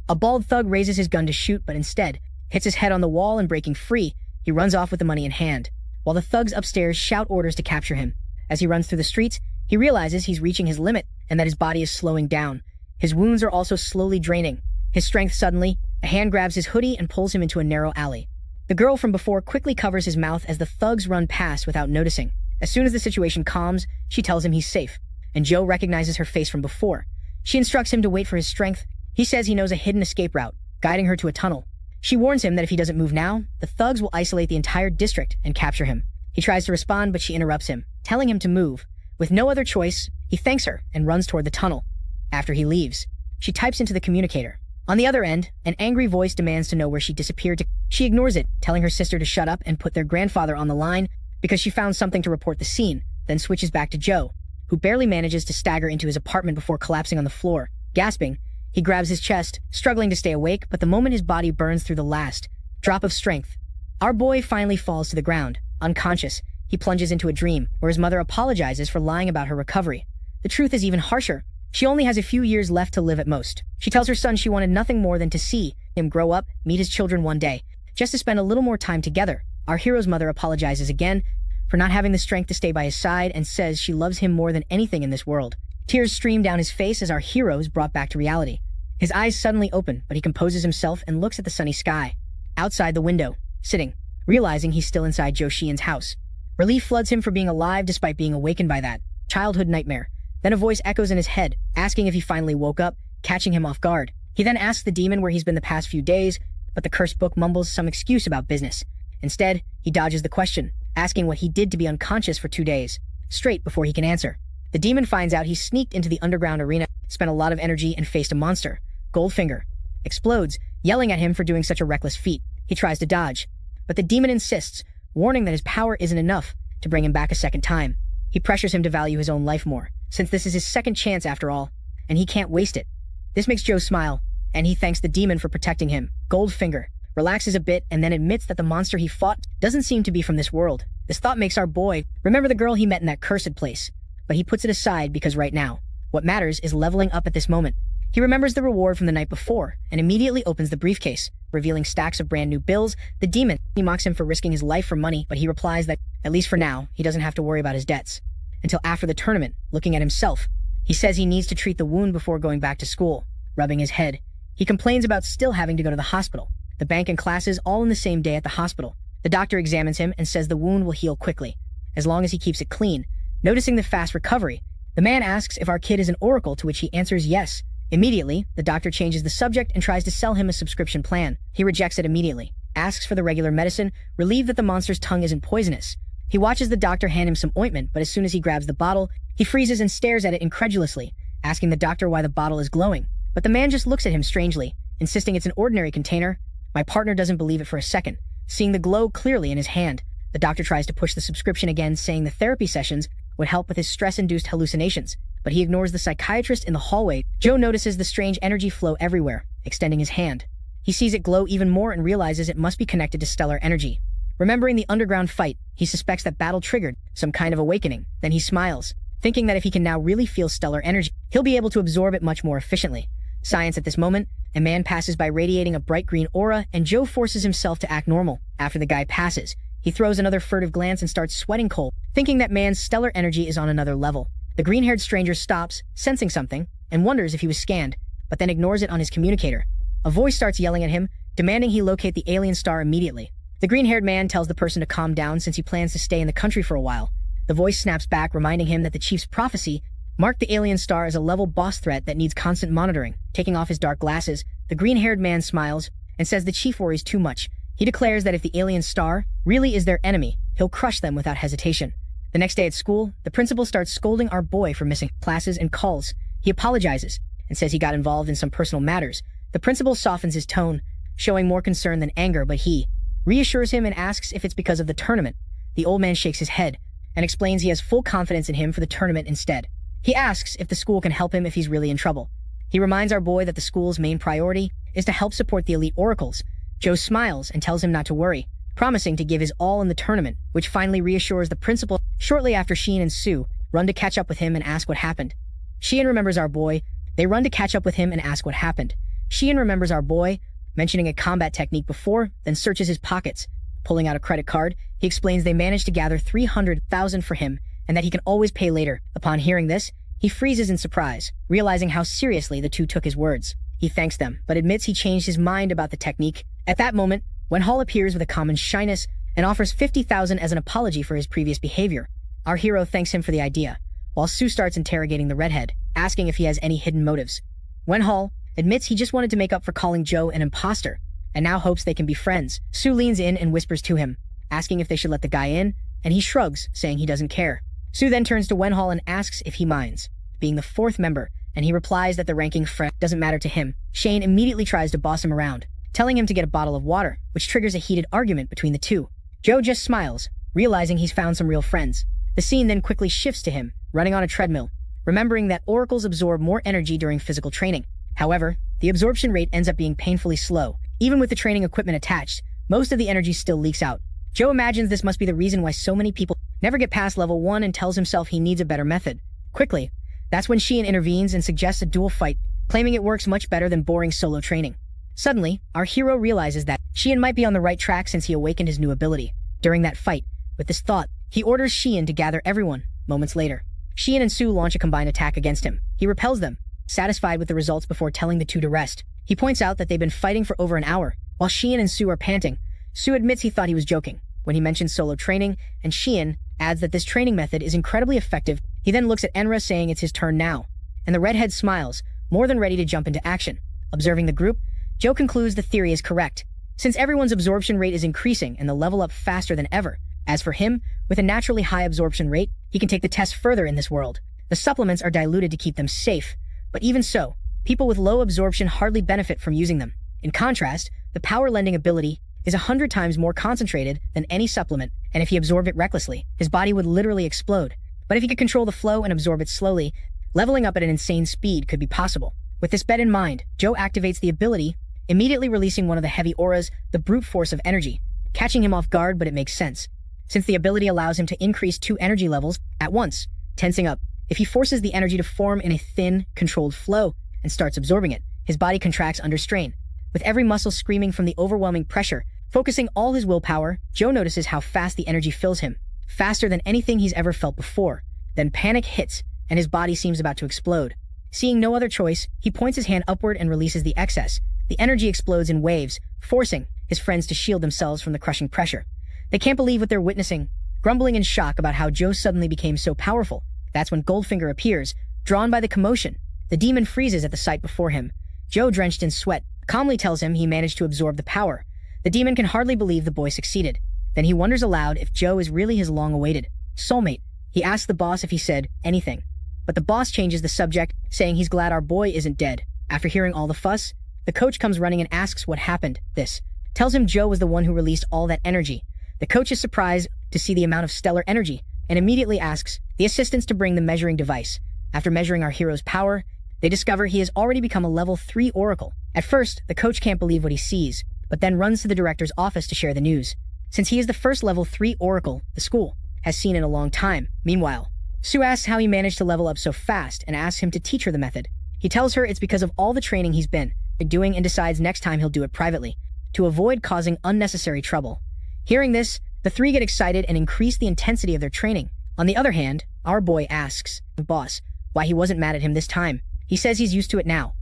A bald thug raises his gun to shoot, but instead hits his head on the wall and breaking free, he runs off with the money in hand, while the thugs upstairs shout orders to capture him. As he runs through the streets, he realizes he's reaching his limit and that his body is slowing down. His wounds are also slowly draining. His strength suddenly, a hand grabs his hoodie and pulls him into a narrow alley. The girl from before quickly covers his mouth as the thugs run past without noticing. As soon as the situation calms, she tells him he's safe, and Joe recognizes her face from before. She instructs him to wait for his strength. He says he knows a hidden escape route, guiding her to a tunnel. She warns him that if he doesn't move now, the thugs will isolate the entire district and capture him. He tries to respond, but she interrupts him, telling him to move. With no other choice, he thanks her and runs toward the tunnel. After he leaves, she types into the communicator. On the other end, an angry voice demands to know where she disappeared. She ignores it, telling her sister to shut up and put their grandfather on the line because she found something to report the scene, then switches back to Joe, who barely manages to stagger into his apartment before collapsing on the floor. Gasping, he grabs his chest, struggling to stay awake, but the moment his body burns through the last drop of strength, our boy finally falls to the ground. Unconscious, he plunges into a dream where his mother apologizes for lying about her recovery. The truth is even harsher. She only has a few years left to live at most. She tells her son she wanted nothing more than to see him him grow up, meet his children one day, just to spend a little more time together. Our hero's mother apologizes again for not having the strength to stay by his side and says she loves him more than anything in this world. Tears stream down his face as our hero is brought back to reality. His eyes suddenly open, but he composes himself and looks at the sunny sky. Outside the window, sitting, realizing he's still inside Jo Xian's house. Relief floods him for being alive despite being awakened by that childhood nightmare. Then a voice echoes in his head, asking if he finally woke up, catching him off guard. He then asks the demon where he's been the past few days, but the cursed book mumbles some excuse about business. Instead, he dodges the question, asking what he did to be unconscious for 2 days, straight before he can answer. The demon finds out he sneaked into the underground arena, spent a lot of energy, and faced a monster. Goldfinger explodes, yelling at him for doing such a reckless feat. He tries to dodge, but the demon insists, warning that his power isn't enough to bring him back a second time. He pressures him to value his own life more, since this is his second chance after all, and he can't waste it. This makes Joe smile, and he thanks the demon for protecting him. Goldfinger relaxes a bit and then admits that the monster he fought doesn't seem to be from this world. This thought makes our boy remember the girl he met in that cursed place, but he puts it aside because right now, what matters is leveling up at this moment. He remembers the reward from the night before and immediately opens the briefcase, revealing stacks of brand new bills. The demon, he mocks him for risking his life for money, but he replies that, at least for now, he doesn't have to worry about his debts. Until after the tournament, looking at himself, he says he needs to treat the wound before going back to school. Rubbing his head, he complains about still having to go to the hospital. The bank and classes all in the same day at the hospital. The doctor examines him and says the wound will heal quickly, as long as he keeps it clean. Noticing the fast recovery, the man asks if our kid is an oracle, to which he answers yes. Immediately, the doctor changes the subject and tries to sell him a subscription plan. He rejects it immediately, asks for the regular medicine, relieved that the monster's tongue isn't poisonous. He watches the doctor hand him some ointment, but as soon as he grabs the bottle, he freezes and stares at it incredulously, asking the doctor why the bottle is glowing. But the man just looks at him strangely, insisting it's an ordinary container. My partner doesn't believe it for a second, seeing the glow clearly in his hand. The doctor tries to push the subscription again, saying the therapy sessions would help with his stress-induced hallucinations, but he ignores the psychiatrist in the hallway. Joe notices the strange energy flow everywhere, extending his hand. He sees it glow even more and realizes it must be connected to stellar energy. Remembering the underground fight, he suspects that battle triggered some kind of awakening. Then he smiles, thinking that if he can now really feel stellar energy, he'll be able to absorb it much more efficiently. Science at this moment, a man passes by radiating a bright green aura, and Joe forces himself to act normal. After the guy passes, he throws another furtive glance and starts sweating cold, thinking that man's stellar energy is on another level. The green-haired stranger stops, sensing something, and wonders if he was scanned, but then ignores it on his communicator. A voice starts yelling at him, demanding he locate the alien star immediately. The green-haired man tells the person to calm down since he plans to stay in the country for a while. The voice snaps back, reminding him that the chief's prophecy marked the alien star as a level boss threat that needs constant monitoring. Taking off his dark glasses, the green-haired man smiles and says the chief worries too much. He declares that if the alien star really is their enemy, he'll crush them without hesitation. The next day at school, the principal starts scolding our boy for missing classes and calls. He apologizes and says he got involved in some personal matters. The principal softens his tone, showing more concern than anger, but he reassures him and asks if it's because of the tournament. The old man shakes his head and explains he has full confidence in him for the tournament instead. He asks if the school can help him if he's really in trouble. He reminds our boy that the school's main priority is to help support the elite oracles. Joe smiles and tells him not to worry, promising to give his all in the tournament, which finally reassures the principal. Shortly after, Sheen and Sue run to catch up with him and ask what happened. Sheehan remembers our boy. They run to catch up with him and ask what happened. Sheehan remembers our boy, mentioning a combat technique before, then searches his pockets. Pulling out a credit card, he explains they managed to gather $300,000 for him and that he can always pay later. Upon hearing this, he freezes in surprise, realizing how seriously the two took his words. He thanks them, but admits he changed his mind about the technique. At that moment, Wenhall appears with a common shyness and offers $50,000 as an apology for his previous behavior. Our hero thanks him for the idea, while Sue starts interrogating the redhead, asking if he has any hidden motives. Wenhall admits he just wanted to make up for calling Joe an imposter, and now hopes they can be friends. Sue leans in and whispers to him, asking if they should let the guy in, and he shrugs, saying he doesn't care. Sue then turns to Wenhall and asks if he minds being the fourth member, and he replies that the ranking friend doesn't matter to him. Shane immediately tries to boss him around, telling him to get a bottle of water, which triggers a heated argument between the two. Joe just smiles, realizing he's found some real friends. The scene then quickly shifts to him, running on a treadmill, remembering that oracles absorb more energy during physical training. However, the absorption rate ends up being painfully slow. Even with the training equipment attached, most of the energy still leaks out. Joe imagines this must be the reason why so many people never get past level 1 and tells himself he needs a better method. Quickly, that's when Sheehan intervenes and suggests a duel fight, claiming it works much better than boring solo training. Suddenly, our hero realizes that Sheehan might be on the right track since he awakened his new ability. During that fight, with this thought, he orders Sheehan to gather everyone. Moments later, Sheehan and Sue launch a combined attack against him. He repels them, satisfied with the results before telling the two to rest. He points out that they've been fighting for over an hour. While Sheehan and Sue are panting, Sue admits he thought he was joking when he mentions solo training, and Sheehan adds that this training method is incredibly effective. He then looks at Enra, saying it's his turn now, and the redhead smiles, more than ready to jump into action. Observing the group, Joe concludes the theory is correct, since everyone's absorption rate is increasing and the level up faster than ever. As for him, with a naturally high absorption rate, he can take the test further in this world. The supplements are diluted to keep them safe, but even so, people with low absorption hardly benefit from using them. In contrast, the power-lending ability is 100 times more concentrated than any supplement, and if he absorbed it recklessly, his body would literally explode. But if he could control the flow and absorb it slowly, leveling up at an insane speed could be possible. With this bet in mind, Joe activates the ability, immediately releasing one of the heavy auras, the brute force of energy, catching him off guard, but it makes sense, since the ability allows him to increase 2 energy levels at once. Tensing up, if he forces the energy to form in a thin, controlled flow and starts absorbing it, his body contracts under strain, with every muscle screaming from the overwhelming pressure. Focusing all his willpower, Joe notices how fast the energy fills him, faster than anything he's ever felt before. Then panic hits, and his body seems about to explode. Seeing no other choice, he points his hand upward and releases the excess. The energy explodes in waves, forcing his friends to shield themselves from the crushing pressure. They can't believe what they're witnessing, grumbling in shock about how Joe suddenly became so powerful. That's when Goldfinger appears, drawn by the commotion. The demon freezes at the sight before him. Joe, drenched in sweat, calmly tells him he managed to absorb the power. The demon can hardly believe the boy succeeded. Then he wonders aloud if Joe is really his long-awaited soulmate. He asks the boss if he said anything, but the boss changes the subject, saying he's glad our boy isn't dead. After hearing all the fuss, the coach comes running and asks what happened. This tells him Joe was the one who released all that energy. The coach is surprised to see the amount of stellar energy and immediately asks the assistants to bring the measuring device. After measuring our hero's power, they discover he has already become a level 3 oracle. At first, the coach can't believe what he sees, but then runs to the director's office to share the news, since he is the first level 3 oracle the school has seen in a long time. Meanwhile, Sue asks how he managed to level up so fast and asks him to teach her the method. He tells her it's because of all the training he's been doing and decides next time he'll do it privately, to avoid causing unnecessary trouble. Hearing this, the three get excited and increase the intensity of their training. On the other hand, our boy asks the boss why he wasn't mad at him this time. He says he's used to it now.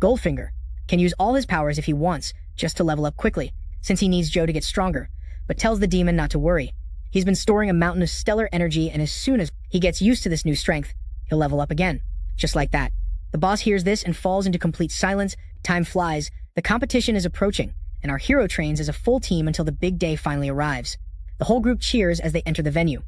Goldfinger can use all his powers if he wants, just to level up quickly, since he needs Joe to get stronger, but tells the demon not to worry. He's been storing a mountain of stellar energy, and as soon as he gets used to this new strength, he'll level up again. Just like that. The boss hears this and falls into complete silence. Time flies, the competition is approaching, and our hero trains as a full team until the big day finally arrives. The whole group cheers as they enter the venue.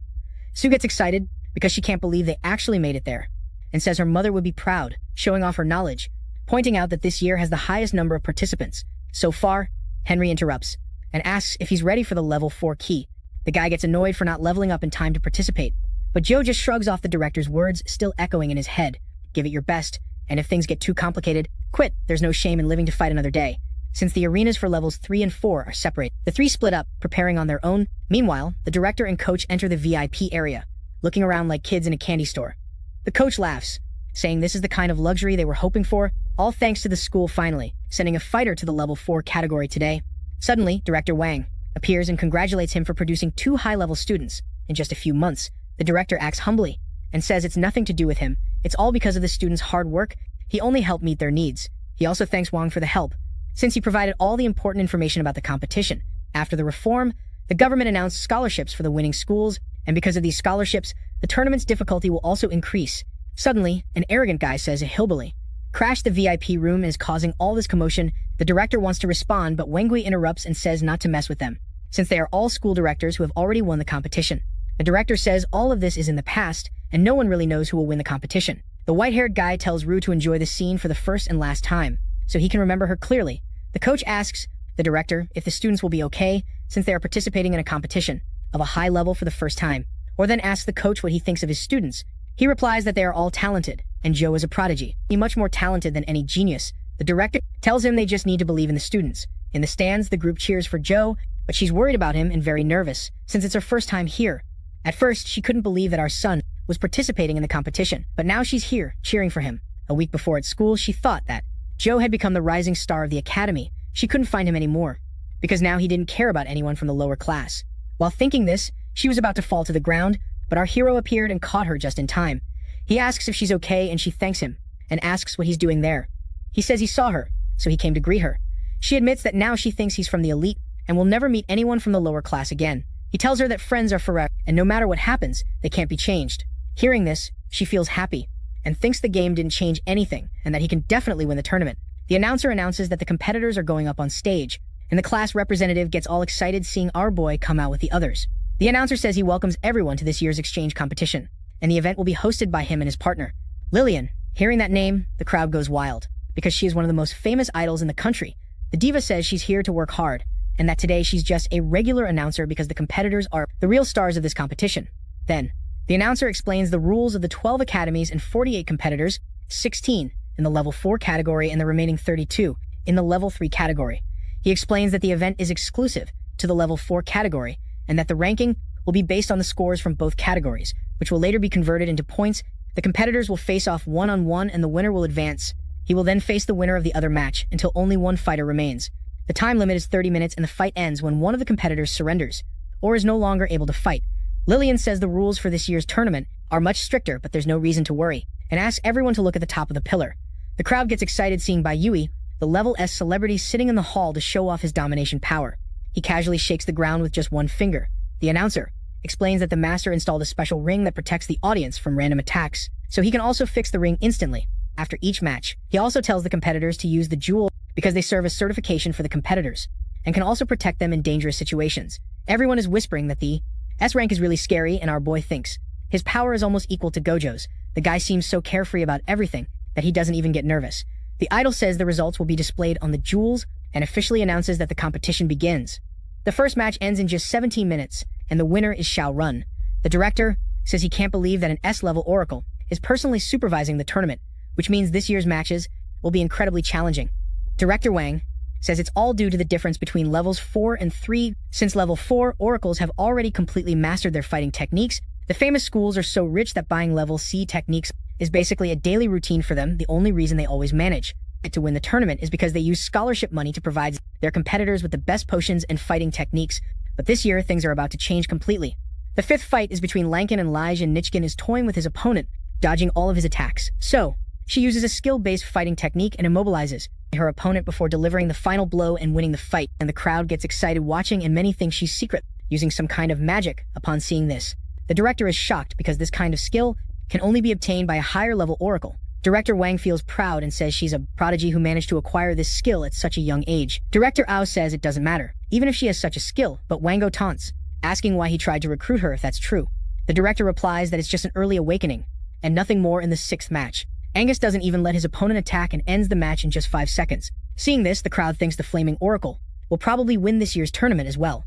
Sue gets excited because she can't believe they actually made it there, and says her mother would be proud, showing off her knowledge, pointing out that this year has the highest number of participants. So far, Henry interrupts and asks if he's ready for the level 4 key. The guy gets annoyed for not leveling up in time to participate, but Joe just shrugs off the director's words, still echoing in his head. Give it your best, and if things get too complicated, quit. There's no shame in living to fight another day. Since the arenas for levels 3 and 4 are separate, the three split up, preparing on their own. Meanwhile, the director and coach enter the VIP area, looking around like kids in a candy store. The coach laughs, saying this is the kind of luxury they were hoping for, all thanks to the school finally sending a fighter to the level 4 category today. Suddenly, Director Wang appears and congratulates him for producing 2 high-level students in just a few months. The director acts humbly and says it's nothing to do with him. It's all because of the students' hard work. He only helped meet their needs. He also thanks Wang for the help, since he provided all the important information about the competition. After the reform, the government announced scholarships for the winning schools, and because of these scholarships, the tournament's difficulty will also increase. Suddenly, an arrogant guy says a hillbilly crashed the VIP room and is causing all this commotion. The director wants to respond, but Wengui interrupts and says not to mess with them, since they are all school directors who have already won the competition. The director says all of this is in the past, and no one really knows who will win the competition. The white-haired guy tells Rue to enjoy the scene for the first and last time, so he can remember her clearly. The coach asks the director if the students will be okay, since they are participating in a competition of a high level for the first time, or then asks the coach what he thinks of his students. He replies that they are all talented, and Joe is a prodigy. He's much more talented than any genius. The director tells him they just need to believe in the students. In the stands, the group cheers for Joe, but she's worried about him and very nervous, since it's her first time here. At first, she couldn't believe that our son was participating in the competition, but now she's here, cheering for him. A week before at school, she thought that Joe had become the rising star of the academy, she couldn't find him anymore, because now he didn't care about anyone from the lower class. While thinking this, she was about to fall to the ground, but our hero appeared and caught her just in time. He asks if she's okay and she thanks him, and asks what he's doing there. He says he saw her, so he came to greet her. She admits that now she thinks he's from the elite and will never meet anyone from the lower class again. He tells her that friends are forever, and no matter what happens, they can't be changed. Hearing this, she feels happy, and thinks the game didn't change anything, and that he can definitely win the tournament. The announcer announces that the competitors are going up on stage, and the class representative gets all excited seeing our boy come out with the others. The announcer says he welcomes everyone to this year's exchange competition, and the event will be hosted by him and his partner, Lillian. Hearing that name, the crowd goes wild, because she is one of the most famous idols in the country. The diva says she's here to work hard, and that today she's just a regular announcer because the competitors are the real stars of this competition. Then, the announcer explains the rules of the 12 academies and 48 competitors, 16 in the level 4 category and the remaining 32 in the level 3 category. He explains that the event is exclusive to the level 4 category, and that the ranking will be based on the scores from both categories, which will later be converted into points. The competitors will face off one-on-one and the winner will advance. He will then face the winner of the other match until only one fighter remains. The time limit is 30 minutes and the fight ends when one of the competitors surrenders or is no longer able to fight. Lillian says the rules for this year's tournament are much stricter, but there's no reason to worry, and asks everyone to look at the top of the pillar. The crowd gets excited seeing Bai Yui, the level S celebrity, sitting in the hall to show off his domination power. He casually shakes the ground with just one finger. The announcer explains that the master installed a special ring that protects the audience from random attacks, so he can also fix the ring instantly after each match. He also tells the competitors to use the jewel because they serve as certification for the competitors and can also protect them in dangerous situations. Everyone is whispering that the S rank is really scary, and our boy thinks his power is almost equal to Gojo's. The guy seems so carefree about everything that he doesn't even get nervous. The idol says the results will be displayed on the jewels and officially announces that the competition begins. The first match ends in just 17 minutes, and the winner is Xiao Run. The director says he can't believe that an S-level oracle is personally supervising the tournament, which means this year's matches will be incredibly challenging. Director Wang says it's all due to the difference between levels 4 and 3. Since level 4 oracles have already completely mastered their fighting techniques, the famous schools are so rich that buying level C techniques is basically a daily routine for them. The only reason they always manage to win the tournament is because they use scholarship money to provide their competitors with the best potions and fighting techniques. But this year, things are about to change completely. The fifth fight is between Lankin and Lige, and Nichkin is toying with his opponent, dodging all of his attacks. So, she uses a skill-based fighting technique and immobilizes her opponent before delivering the final blow and winning the fight, and the crowd gets excited watching, and many think she's secret, using some kind of magic. Upon seeing this, the director is shocked because this kind of skill can only be obtained by a higher-level oracle. Director Wang feels proud and says she's a prodigy who managed to acquire this skill at such a young age. Director Ao says it doesn't matter, even if she has such a skill, but Wango taunts, asking why he tried to recruit her if that's true. The director replies that it's just an early awakening, and nothing more in the sixth match. Angus doesn't even let his opponent attack and ends the match in just 5 seconds. Seeing this, the crowd thinks the Flaming Oracle will probably win this year's tournament as well.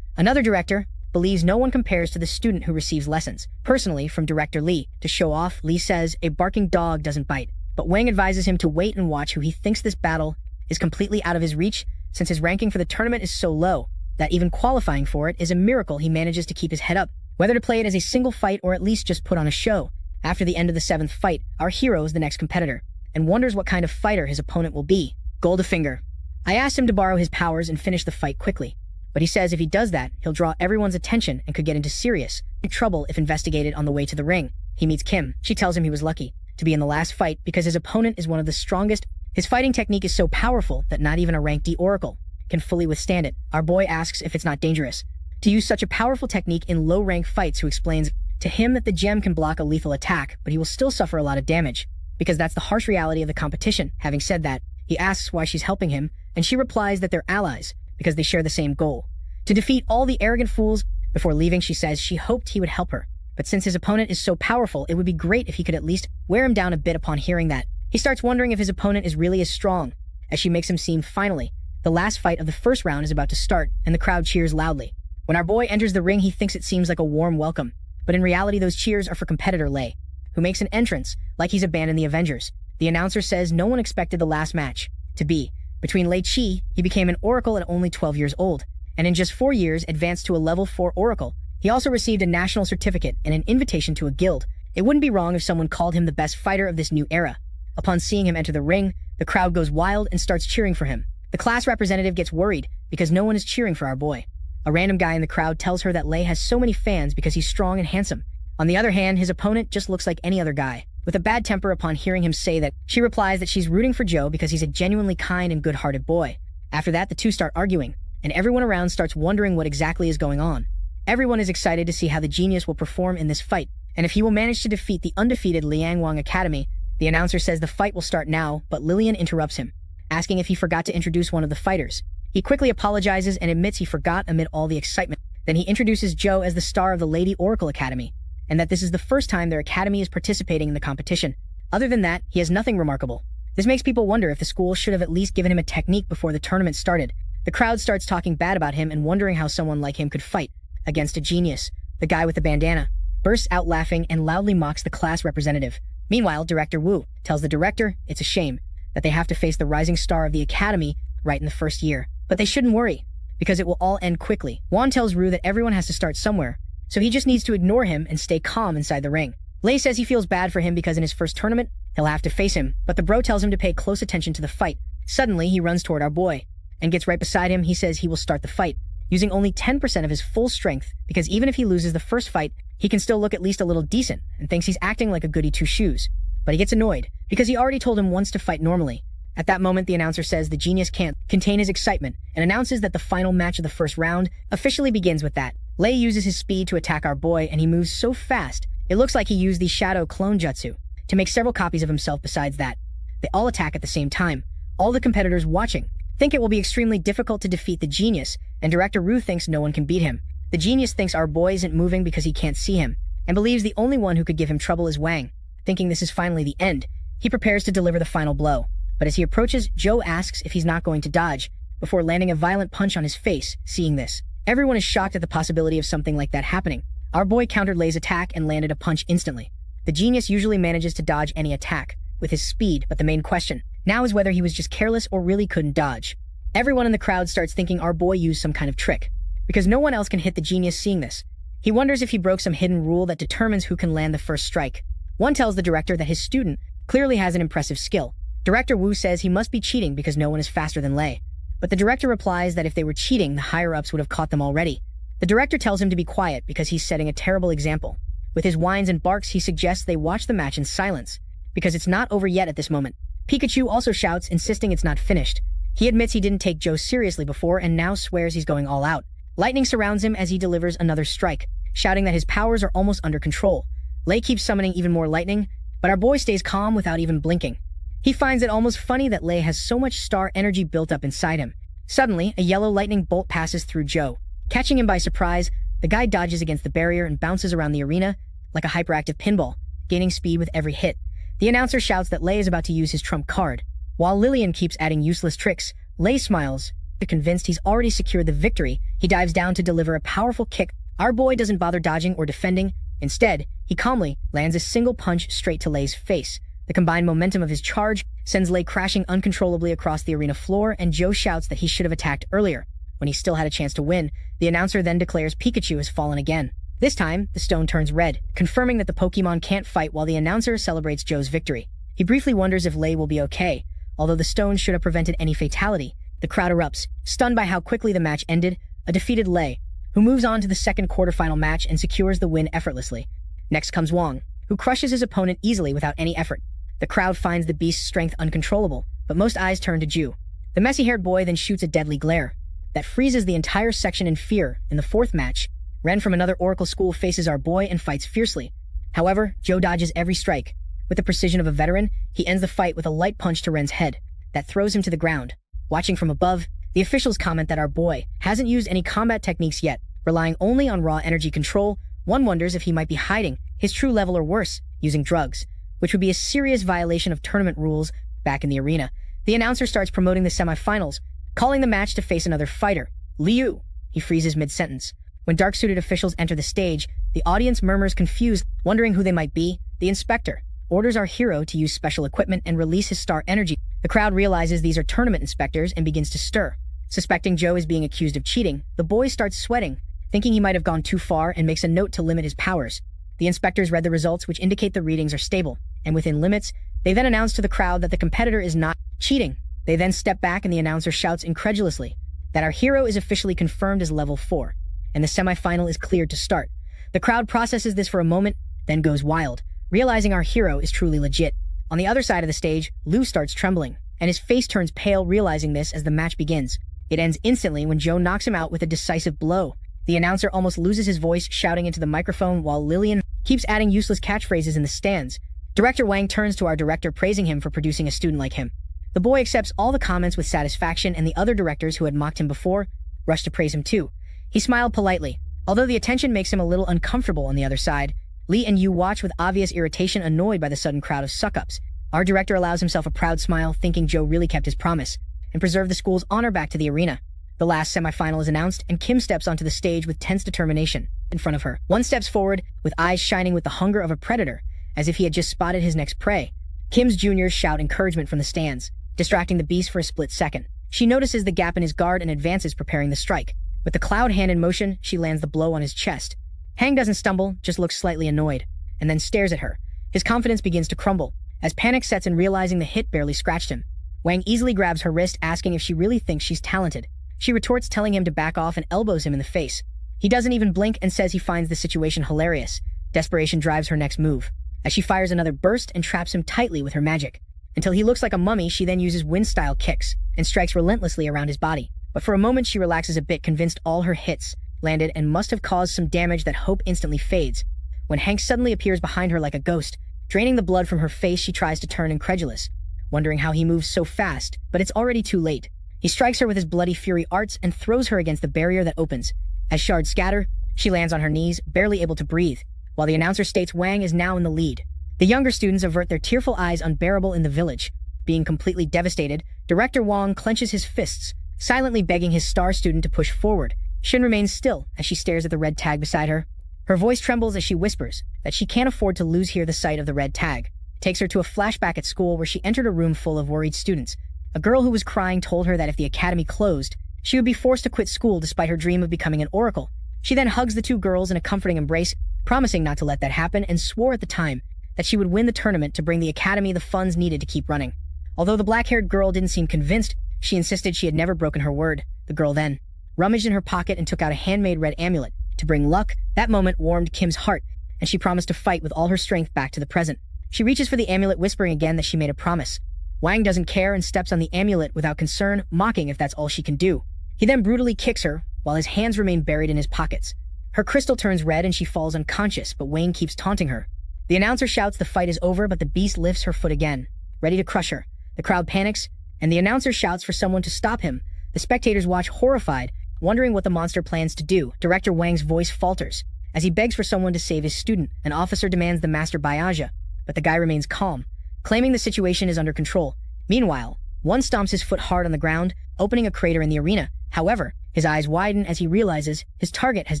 Another director believes no one compares to the student who receives lessons personally from Director Lee. To show off, Lee says a barking dog doesn't bite, but Wang advises him to wait and watch, who he thinks this battle is completely out of his reach since his ranking for the tournament is so low that even qualifying for it is a miracle. He manages to keep his head up, whether to play it as a single fight or at least just put on a show. After the end of the 7th fight, our hero is the next competitor, and wonders what kind of fighter his opponent will be. Goldfinger. I asked him to borrow his powers and finish the fight quickly, but he says if he does that, he'll draw everyone's attention and could get into serious trouble if investigated on the way to the ring. He meets Kim. She tells him he was lucky to be in the last fight because his opponent is one of the strongest. His fighting technique is so powerful that not even a rank D oracle can fully withstand it. Our boy asks if it's not dangerous to use such a powerful technique in low-rank fights, who explains to him that the gem can block a lethal attack, but he will still suffer a lot of damage, because that's the harsh reality of the competition. Having said that, he asks why she's helping him, and she replies that they're allies, because they share the same goal: to defeat all the arrogant fools. Before leaving, she says she hoped he would help her, but since his opponent is so powerful, it would be great if he could at least wear him down a bit. Upon hearing that, he starts wondering if his opponent is really as strong as she makes him seem. Finally, the last fight of the first round is about to start, and the crowd cheers loudly. When our boy enters the ring, he thinks it seems like a warm welcome, but in reality those cheers are for competitor Lei, who makes an entrance like he's abandoned the Avengers. The announcer says no one expected the last match to be between Lei Qi. He became an oracle at only 12 years old, and in just 4 years advanced to a level 4 oracle. He also received a national certificate and an invitation to a guild. It wouldn't be wrong if someone called him the best fighter of this new era. Upon seeing him enter the ring, the crowd goes wild and starts cheering for him. The class representative gets worried because no one is cheering for our boy. A random guy in the crowd tells her that Lei has so many fans because he's strong and handsome. On the other hand, his opponent just looks like any other guy. With a bad temper upon hearing him say that, she replies that she's rooting for Joe because he's a genuinely kind and good-hearted boy. After that, the two start arguing, and everyone around starts wondering what exactly is going on. Everyone is excited to see how the genius will perform in this fight, and if he will manage to defeat the undefeated Liangwang Academy. The announcer says the fight will start now, but Lillian interrupts him, asking if he forgot to introduce one of the fighters. He quickly apologizes and admits he forgot amid all the excitement. Then he introduces Joe as the star of the Lady Oracle Academy, and that this is the first time their academy is participating in the competition. Other than that, he has nothing remarkable. This makes people wonder if the school should have at least given him a technique before the tournament started. The crowd starts talking bad about him and wondering how someone like him could fight against a genius. The guy with the bandana bursts out laughing and loudly mocks the class representative. Meanwhile, Director Wu tells the director it's a shame that they have to face the rising star of the academy right in the first year. But they shouldn't worry, because it will all end quickly. Wan tells Ru that everyone has to start somewhere, so he just needs to ignore him and stay calm inside the ring. Lei says he feels bad for him because in his first tournament, he'll have to face him, but the bro tells him to pay close attention to the fight. Suddenly, he runs toward our boy, and gets right beside him. He says he will start the fight, using only 10% of his full strength, because even if he loses the first fight, he can still look at least a little decent, and thinks he's acting like a goody two-shoes. But he gets annoyed, because he already told him once to fight normally. At that moment, the announcer says the genius can't contain his excitement and announces that the final match of the first round officially begins with that. Lei uses his speed to attack our boy, and he moves so fast, it looks like he used the shadow clone jutsu to make several copies of himself. Besides that, they all attack at the same time. All the competitors watching think it will be extremely difficult to defeat the genius, and Director Ru thinks no one can beat him. The genius thinks our boy isn't moving because he can't see him, and believes the only one who could give him trouble is Wang. Thinking this is finally the end, he prepares to deliver the final blow. But as he approaches, Joe asks if he's not going to dodge, before landing a violent punch on his face. Seeing this, everyone is shocked at the possibility of something like that happening. Our boy countered Lei's attack and landed a punch instantly. The genius usually manages to dodge any attack with his speed, but the main question now is whether he was just careless or really couldn't dodge. Everyone in the crowd starts thinking our boy used some kind of trick, because no one else can hit the genius. Seeing this, he wonders if he broke some hidden rule that determines who can land the first strike. One tells the director that his student clearly has an impressive skill. Director Wu says he must be cheating because no one is faster than Lei. But the director replies that if they were cheating, the higher-ups would have caught them already. The director tells him to be quiet because he's setting a terrible example. With his whines and barks, he suggests they watch the match in silence, because it's not over yet at this moment. Pikachu also shouts, insisting it's not finished. He admits he didn't take Joe seriously before and now swears he's going all out. Lightning surrounds him as he delivers another strike, shouting that his powers are almost under control. Lei keeps summoning even more lightning, but our boy stays calm without even blinking. He finds it almost funny that Lei has so much star energy built up inside him. Suddenly, a yellow lightning bolt passes through Joe. Catching him by surprise, the guy dodges against the barrier and bounces around the arena like a hyperactive pinball, gaining speed with every hit. The announcer shouts that Lei is about to use his trump card. While Lillian keeps adding useless tricks, Lei smiles. Convinced he's already secured the victory, he dives down to deliver a powerful kick. Our boy doesn't bother dodging or defending. Instead, he calmly lands a single punch straight to Lei's face. The combined momentum of his charge sends Lei crashing uncontrollably across the arena floor, and Joe shouts that he should have attacked earlier, when he still had a chance to win. The announcer then declares Pikachu has fallen again. This time, the stone turns red, confirming that the Pokemon can't fight, while the announcer celebrates Joe's victory. He briefly wonders if Lei will be okay, although the stone should have prevented any fatality. The crowd erupts, stunned by how quickly the match ended. A defeated Lei, who moves on to the second quarterfinal match and secures the win effortlessly. Next comes Wang, who crushes his opponent easily without any effort. The crowd finds the beast's strength uncontrollable, but most eyes turn to Ju. The messy-haired boy then shoots a deadly glare that freezes the entire section in fear. In the fourth match, Ren from another Oracle school faces our boy and fights fiercely. However, Joe dodges every strike. With the precision of a veteran, he ends the fight with a light punch to Ren's head that throws him to the ground. Watching from above, the officials comment that our boy hasn't used any combat techniques yet, relying only on raw energy control. One wonders if he might be hiding his true level, or worse, using drugs, which would be a serious violation of tournament rules. Back in the arena, the announcer starts promoting the semifinals, calling the match to face another fighter, Liu. He freezes mid-sentence. When dark-suited officials enter the stage, the audience murmurs confused, wondering who they might be. The inspector orders our hero to use special equipment and release his star energy. The crowd realizes these are tournament inspectors and begins to stir. Suspecting Joe is being accused of cheating, the boy starts sweating, thinking he might have gone too far, and makes a note to limit his powers. The inspectors read the results, which indicate the readings are stable and within limits. They then announce to the crowd that the competitor is not cheating, They then step back and the announcer shouts incredulously that our hero is officially confirmed as level 4, and the semifinal is cleared to start. The crowd processes this for a moment, then goes wild, realizing our hero is truly legit. On the other side of the stage, Lou starts trembling, and his face turns pale realizing this as the match begins. It ends instantly when Joe knocks him out with a decisive blow. The announcer almost loses his voice shouting into the microphone while Lillian keeps adding useless catchphrases in the stands. Director Wang turns to our director praising him for producing a student like him. The boy accepts all the comments with satisfaction and the other directors who had mocked him before rush to praise him too. He smiled politely, although the attention makes him a little uncomfortable on the other side. Lee and Yu watch with obvious irritation, annoyed by the sudden crowd of suck-ups. Our director allows himself a proud smile, thinking Joe really kept his promise and preserved the school's honor back to the arena. The last semifinal is announced, and Kim steps onto the stage with tense determination. In front of her, one steps forward, with eyes shining with the hunger of a predator, as if he had just spotted his next prey. Kim's juniors shout encouragement from the stands, distracting the beast for a split second. She notices the gap in his guard and advances, preparing the strike. With the cloud hand in motion, she lands the blow on his chest. Hang doesn't stumble, just looks slightly annoyed, and then stares at her. His confidence begins to crumble, as panic sets in realizing the hit barely scratched him. Wang easily grabs her wrist, asking if she really thinks she's talented. She retorts, telling him to back off, and elbows him in the face. He doesn't even blink and says he finds the situation hilarious. Desperation drives her next move, as she fires another burst and traps him tightly with her magic. Until he looks like a mummy, she then uses wind-style kicks and strikes relentlessly around his body. But for a moment she relaxes a bit, convinced all her hits landed and must have caused some damage. That hope instantly fades when Hank suddenly appears behind her like a ghost. Draining the blood from her face, she tries to turn incredulous, wondering how he moves so fast, but it's already too late. He strikes her with his bloody fury arts and throws her against the barrier that opens. As shards scatter, she lands on her knees, barely able to breathe, while the announcer states Wang is now in the lead. The younger students avert their tearful eyes, unbearable in the village. Being completely devastated, Director Wang clenches his fists, silently begging his star student to push forward. Shin remains still as she stares at the red tag beside her. Her voice trembles as she whispers that she can't afford to lose here. The sight of the red tag takes her to a flashback at school where she entered a room full of worried students. A girl who was crying told her that if the academy closed, she would be forced to quit school despite her dream of becoming an oracle. She then hugs the two girls in a comforting embrace, promising not to let that happen, and swore at the time that she would win the tournament to bring the academy the funds needed to keep running. Although the black-haired girl didn't seem convinced, she insisted she had never broken her word. The girl then rummaged in her pocket and took out a handmade red amulet to bring luck. That moment warmed Kim's heart, and she promised to fight with all her strength back to the present. She reaches for the amulet, whispering again that she made a promise. Wang doesn't care and steps on the amulet without concern, mocking if that's all she can do. He then brutally kicks her, while his hands remain buried in his pockets. Her crystal turns red and she falls unconscious, but Wang keeps taunting her. The announcer shouts the fight is over, but the beast lifts her foot again, ready to crush her. The crowd panics, and the announcer shouts for someone to stop him. The spectators watch horrified, wondering what the monster plans to do. Director Wang's voice falters as he begs for someone to save his student. An officer demands the Master Byaja, but the guy remains calm, claiming the situation is under control. Meanwhile, one stomps his foot hard on the ground, opening a crater in the arena. However, his eyes widen as he realizes his target has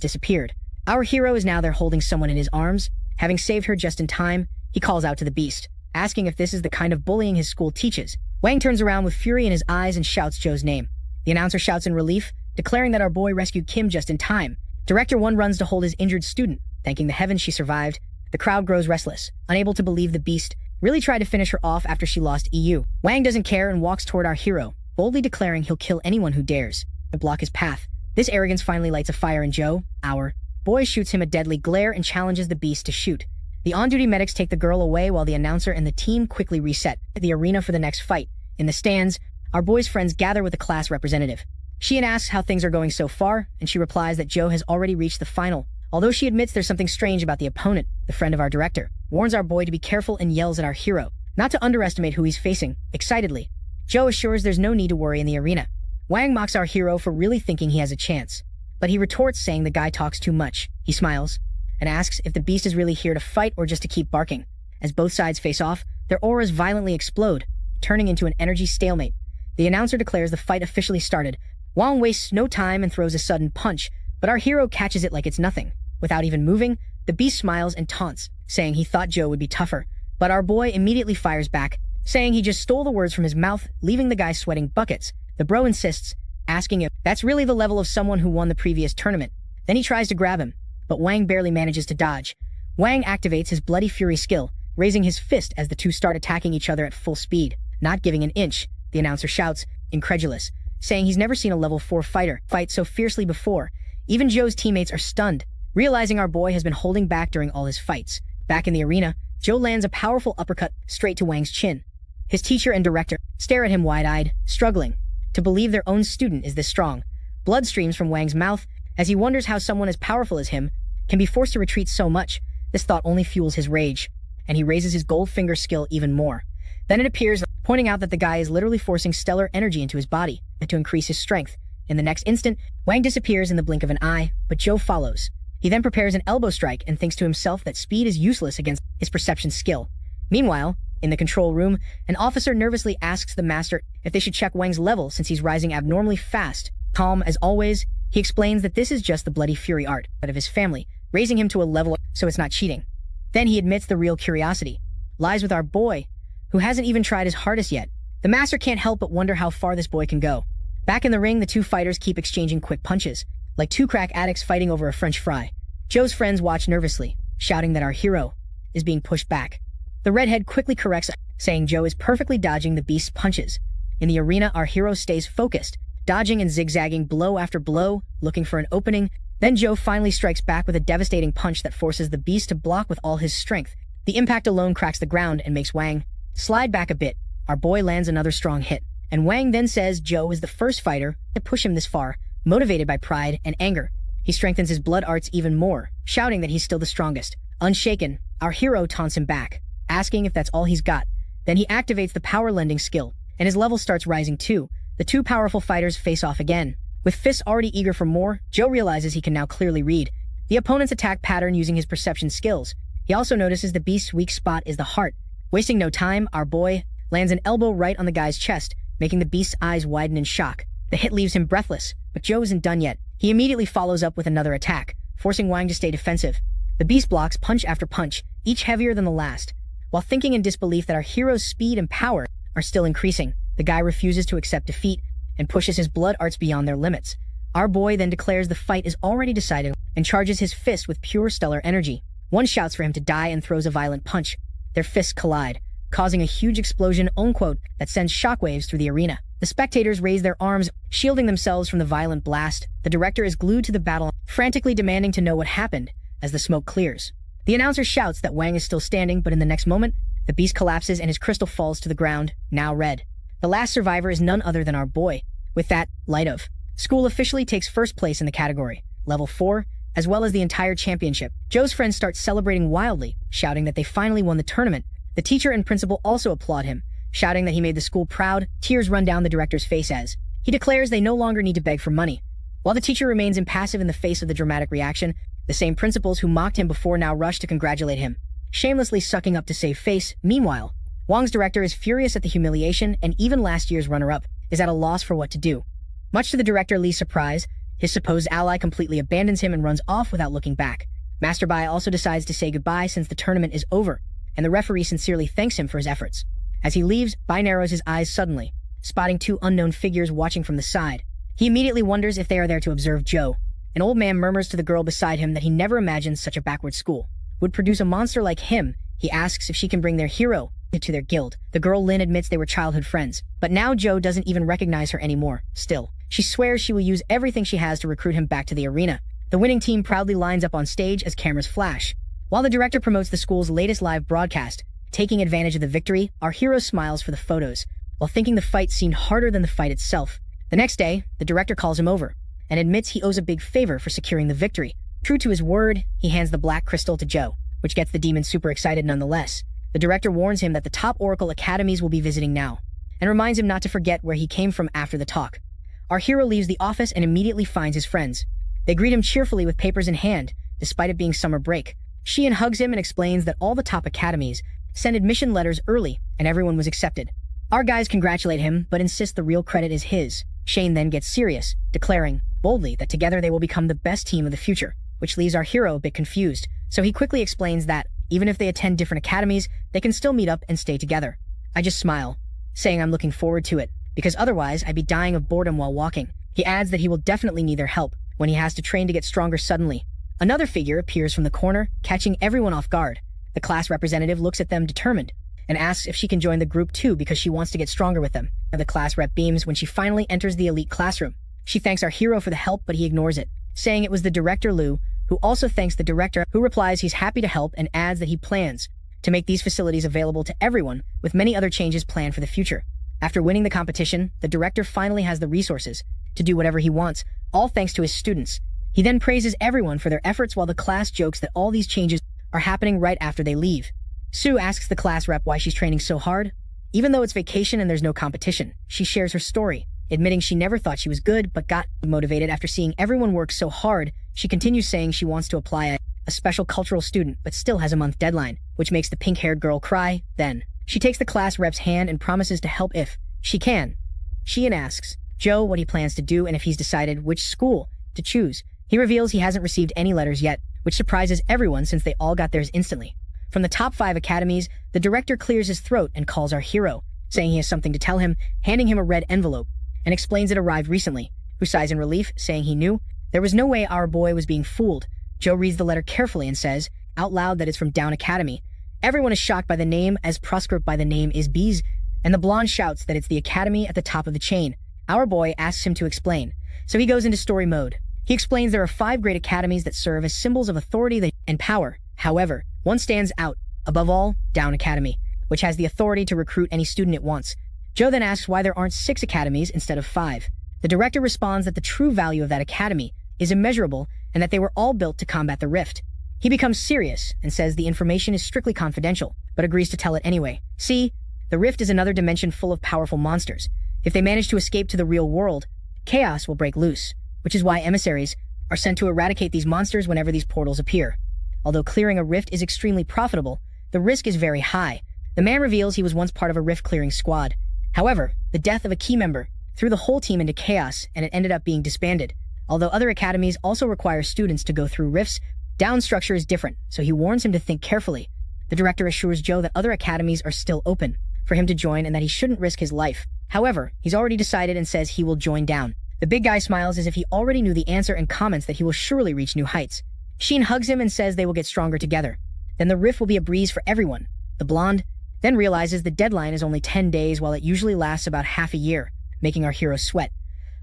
disappeared. Our hero is now there holding someone in his arms. Having saved her just in time, he calls out to the beast, asking if this is the kind of bullying his school teaches. Wang turns around with fury in his eyes and shouts Joe's name. The announcer shouts in relief, declaring that our boy rescued Kim just in time. Director One runs to hold his injured student, thanking the heavens she survived. The crowd grows restless, unable to believe the beast really tried to finish her off after she lost EU. Wang doesn't care and walks toward our hero, boldly declaring he'll kill anyone who dares to block his path. This arrogance finally lights a fire in Joe. Our boy shoots him a deadly glare and challenges the beast to shoot. The on-duty medics take the girl away while the announcer and the team quickly reset the arena for the next fight. In the stands, our boy's friends gather with the class representative. Sheehan asks how things are going so far, and she replies that Joe has already reached the final. Although she admits there's something strange about the opponent, the friend of our director warns our boy to be careful and yells at our hero not to underestimate who he's facing. Excitedly, Joe assures there's no need to worry in the arena. Wang mocks our hero for really thinking he has a chance, but he retorts saying the guy talks too much. He smiles and asks if the beast is really here to fight or just to keep barking. As both sides face off, their auras violently explode, turning into an energy stalemate. The announcer declares the fight officially started. Wang wastes no time and throws a sudden punch, but our hero catches it like it's nothing. Without even moving, the beast smiles and taunts, saying he thought Joe would be tougher. But our boy immediately fires back, saying he just stole the words from his mouth, leaving the guy sweating buckets. The bro insists, asking if that's really the level of someone who won the previous tournament. Then he tries to grab him, but Wang barely manages to dodge. Wang activates his Bloody Fury skill, raising his fist as the two start attacking each other at full speed, not giving an inch. the announcer shouts, incredulous, saying he's never seen a level 4 fighter fight so fiercely before. Even Joe's teammates are stunned, realizing our boy has been holding back during all his fights. Back in the arena, Joe lands a powerful uppercut straight to Wang's chin. His teacher and director stare at him wide-eyed, struggling to believe their own student is this strong. Blood streams from Wang's mouth as he wonders how someone as powerful as him can be forced to retreat so much. This thought only fuels his rage, and he raises his gold finger skill even more. Then it appears, pointing out that the guy is literally forcing stellar energy into his body to increase his strength. In the next instant, Wang disappears in the blink of an eye, but Joe follows. He then prepares an elbow strike and thinks to himself that speed is useless against his perception skill. Meanwhile, in the control room, an officer nervously asks the master if they should check Wang's level since he's rising abnormally fast. Calm as always, he explains that this is just the bloody fury art of his family, raising him to a level so it's not cheating. Then he admits the real curiosity lies with our boy, who hasn't even tried his hardest yet. The master can't help but wonder how far this boy can go. Back in the ring, the two fighters keep exchanging quick punches, like two crack addicts fighting over a French fry. Joe's friends watch nervously, shouting that our hero is being pushed back. The redhead quickly corrects, saying Joe is perfectly dodging the beast's punches. In the arena, our hero stays focused, dodging and zigzagging blow after blow, looking for an opening. Then Joe finally strikes back with a devastating punch that forces the beast to block with all his strength. The impact alone cracks the ground and makes Wang slide back a bit. Our boy lands another strong hit, and Wang then says Joe is the first fighter to push him this far, motivated by pride and anger. He strengthens his blood arts even more, shouting that he's still the strongest. Unshaken, our hero taunts him back, asking if that's all he's got. Then he activates the power-lending skill, and his level starts rising too. The two powerful fighters face off again. With fists already eager for more, Joe realizes he can now clearly read the opponent's attack pattern using his perception skills. He also notices the beast's weak spot is the heart. Wasting no time, our boy lands an elbow right on the guy's chest, making the beast's eyes widen in shock. The hit leaves him breathless, but Joe isn't done yet. He immediately follows up with another attack, forcing Wang to stay defensive. The beast blocks punch after punch, each heavier than the last. While thinking in disbelief that our hero's speed and power are still increasing, the guy refuses to accept defeat and pushes his blood arts beyond their limits. Our boy then declares the fight is already decided and charges his fist with pure stellar energy. One shouts for him to die and throws a violent punch. Their fists collide, causing a huge explosion that sends shockwaves through the arena. The spectators raise their arms, shielding themselves from the violent blast. The director is glued to the battle, frantically demanding to know what happened as the smoke clears. The announcer shouts that Wang is still standing, but in the next moment, the beast collapses and his crystal falls to the ground, now red. The last survivor is none other than our boy. With that, Light of School officially takes first place in the category, level 4, as well as the entire championship. Joe's friends start celebrating wildly, shouting that they finally won the tournament. The teacher and principal also applaud him, shouting that he made the school proud. Tears run down the director's face as he declares they no longer need to beg for money. While the teacher remains impassive in the face of the dramatic reaction, the same principals who mocked him before now rush to congratulate him, shamelessly sucking up to save face. Meanwhile, Wang's director is furious at the humiliation, and even last year's runner-up is at a loss for what to do. Much to the director Lee's surprise, his supposed ally completely abandons him and runs off without looking back. Master Bai also decides to say goodbye since the tournament is over, and the referee sincerely thanks him for his efforts. As he leaves, Bai narrows his eyes suddenly, spotting two unknown figures watching from the side. He immediately wonders if they are there to observe Joe. An old man murmurs to the girl beside him that he never imagined such a backward school would produce a monster like him. He asks if she can bring their hero to their guild. The girl Lin admits they were childhood friends, but now Joe doesn't even recognize her anymore. Still, she swears she will use everything she has to recruit him back to the arena. The winning team proudly lines up on stage as cameras flash. While the director promotes the school's latest live broadcast, taking advantage of the victory, our hero smiles for the photos, while thinking the fight seemed harder than the fight itself. The next day, the director calls him over and admits he owes a big favor for securing the victory. True to his word, he hands the black crystal to Joe, which gets the demon super excited nonetheless. The director warns him that the top Oracle Academies will be visiting now, and reminds him not to forget where he came from after the talk. Our hero leaves the office and immediately finds his friends. They greet him cheerfully with papers in hand, despite it being summer break. Sheehan hugs him and explains that all the top academies sent admission letters early, and everyone was accepted. Our guys congratulate him, but insist the real credit is his. Shane then gets serious, declaring boldly that together they will become the best team of the future, which leaves our hero a bit confused. So he quickly explains that, even if they attend different academies, they can still meet up and stay together. I just smile, saying I'm looking forward to it, because otherwise I'd be dying of boredom while walking. He adds that he will definitely need their help when he has to train to get stronger suddenly. Another figure appears from the corner, catching everyone off guard. The class representative looks at them determined, and asks if she can join the group too because she wants to get stronger with them. The class rep beams when she finally enters the elite classroom. She thanks our hero for the help, but he ignores it, saying it was the director Lu, who also thanks the director, who replies he's happy to help and adds that he plans to make these facilities available to everyone, with many other changes planned for the future. After winning the competition, the director finally has the resources to do whatever he wants, all thanks to his students. He then praises everyone for their efforts while the class jokes that all these changes are happening right after they leave. Sue asks the class rep why she's training so hard. Even though it's vacation and there's no competition, she shares her story, admitting she never thought she was good but got motivated after seeing everyone work so hard. She continues saying she wants to apply a special cultural student but still has a month deadline, which makes the pink-haired girl cry. Then, she takes the class rep's hand and promises to help if she can. Sheehan asks Joe what he plans to do and if he's decided which school to choose. He reveals he hasn't received any letters yet, which surprises everyone since they all got theirs instantly. From the top 5 academies, the director clears his throat and calls our hero, saying he has something to tell him, handing him a red envelope, and explains it arrived recently, who sighs in relief, saying he knew there was no way our boy was being fooled. Joe reads the letter carefully and says out loud that it's from Down Academy. Everyone is shocked by the name, as proscript by the name is Bees, and the blonde shouts that it's the academy at the top of the chain. Our boy asks him to explain, so he goes into story mode. He explains there are 5 great academies that serve as symbols of authority and power. However, one stands out, above all, Down Academy, which has the authority to recruit any student it wants. Joe then asks why there aren't 6 academies instead of 5. The director responds that the true value of that academy is immeasurable and that they were all built to combat the rift. He becomes serious and says the information is strictly confidential, but agrees to tell it anyway. See, the rift is another dimension full of powerful monsters. If they manage to escape to the real world, chaos will break loose, which is why emissaries are sent to eradicate these monsters whenever these portals appear. Although clearing a rift is extremely profitable, the risk is very high. The man reveals he was once part of a rift-clearing squad. However, the death of a key member threw the whole team into chaos and it ended up being disbanded. Although other academies also require students to go through rifts, Down's structure is different, so he warns him to think carefully. The director assures Joe that other academies are still open for him to join and that he shouldn't risk his life. However, he's already decided and says he will join Down. The big guy smiles as if he already knew the answer and comments that he will surely reach new heights. Sheen hugs him and says they will get stronger together. Then the rift will be a breeze for everyone. The blonde then realizes the deadline is only 10 days while it usually lasts about half a year, making our hero sweat.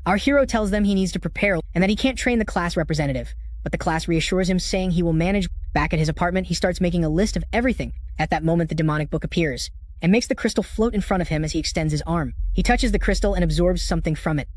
Our hero tells them he needs to prepare and that he can't train the class representative, but the class reassures him, saying he will manage. Back at his apartment, he starts making a list of everything. At that moment, the demonic book appears and makes the crystal float in front of him as he extends his arm. He touches the crystal and absorbs something from it.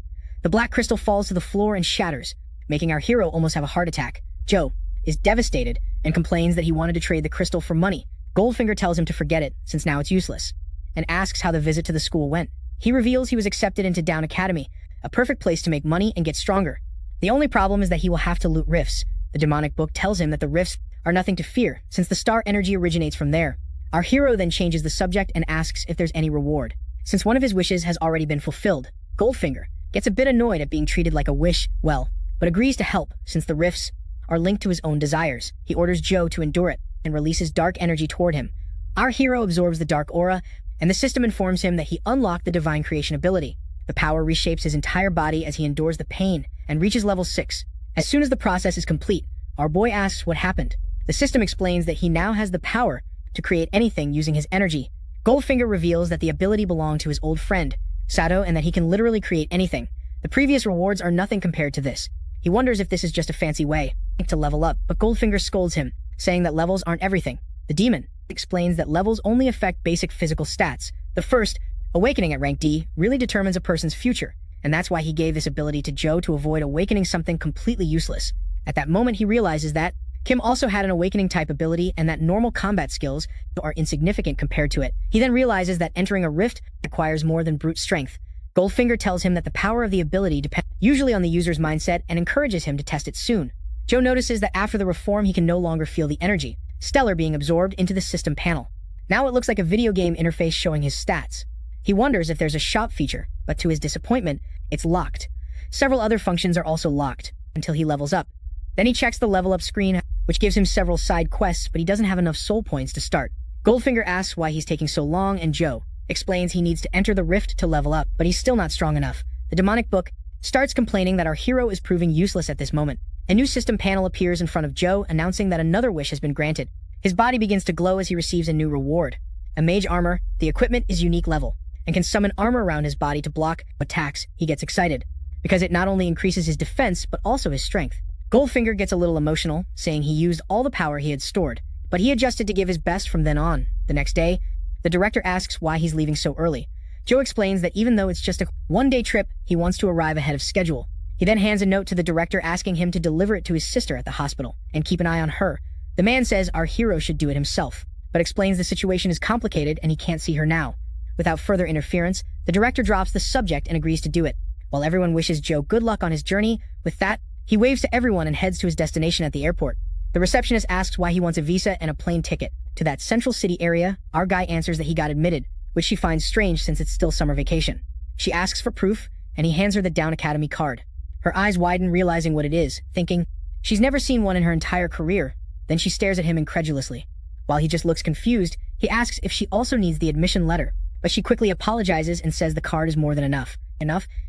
The black crystal falls to the floor and shatters, making our hero almost have a heart attack. Joe is devastated and complains that he wanted to trade the crystal for money. Goldfinger tells him to forget it, since now it's useless, and asks how the visit to the school went. He reveals he was accepted into Down Academy, a perfect place to make money and get stronger. The only problem is that he will have to loot rifts. The demonic book tells him that the rifts are nothing to fear, since the star energy originates from there. Our hero then changes the subject and asks if there's any reward. Since one of his wishes has already been fulfilled, Goldfinger gets a bit annoyed at being treated like a wish, but agrees to help since the rifts are linked to his own desires. He orders Joe to endure it and releases dark energy toward him. Our hero absorbs the dark aura, and the system informs him that he unlocked the divine creation ability. The power reshapes his entire body as he endures the pain and reaches level 6. As soon as the process is complete, our boy asks what happened. The system explains that he now has the power to create anything using his energy. Goldfinger reveals that the ability belonged to his old friend, Sato, and that he can literally create anything. The previous rewards are nothing compared to this. He wonders if this is just a fancy way to level up, but Goldfinger scolds him, saying that levels aren't everything. The demon explains that levels only affect basic physical stats. The first, awakening at rank D, really determines a person's future, and that's why he gave this ability to Joe to avoid awakening something completely useless. At that moment, he realizes that Kim also had an awakening type ability and that normal combat skills are insignificant compared to it. He then realizes that entering a rift requires more than brute strength. Goldfinger tells him that the power of the ability depends usually on the user's mindset and encourages him to test it soon. Joe notices that after the reform, he can no longer feel the energy, Stellar, being absorbed into the system panel. Now it looks like a video game interface showing his stats. He wonders if there's a shop feature, but to his disappointment, it's locked. Several other functions are also locked until he levels up. Then he checks the level up screen, which gives him several side quests, but he doesn't have enough soul points to start. Goldfinger asks why he's taking so long, and Joe explains he needs to enter the rift to level up, but he's still not strong enough. The demonic book starts complaining that our hero is proving useless at this moment. A new system panel appears in front of Joe, announcing that another wish has been granted. His body begins to glow as he receives a new reward. a mage armor. The equipment is unique level and can summon armor around his body to block attacks. He gets excited because it not only increases his defense but also his strength. Goldfinger gets a little emotional, saying he used all the power he had stored, but he adjusted to give his best from then on. The next day, the director asks why he's leaving so early. Joe explains that even though it's just a one-day trip, he wants to arrive ahead of schedule. He then hands a note to the director asking him to deliver it to his sister at the hospital and keep an eye on her. The man says our hero should do it himself, but explains the situation is complicated and he can't see her now. Without further interference, the director drops the subject and agrees to do it. While everyone wishes Joe good luck on his journey, with that, he waves to everyone and heads to his destination at the airport. The receptionist asks why he wants a visa and a plane ticket to that central city area. Our guy answers that he got admitted, which she finds strange since it's still summer vacation. She asks for proof, and he hands her the Down Academy card. Her eyes widen, realizing what it is, thinking she's never seen one in her entire career. Then she stares at him incredulously. While he just looks confused, he asks if she also needs the admission letter, but she quickly apologizes and says the card is more than enough.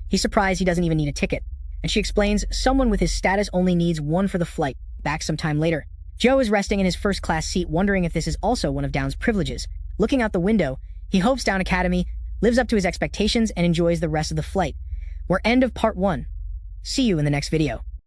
He's surprised he doesn't even need a ticket. And she explains someone with his status only needs one for the flight. Back sometime later, Joe is resting in his first-class seat, wondering if this is also one of Down's privileges. Looking out the window, he hopes Down Academy lives up to his expectations and enjoys the rest of the flight. We're end of part 1. See you in the next video.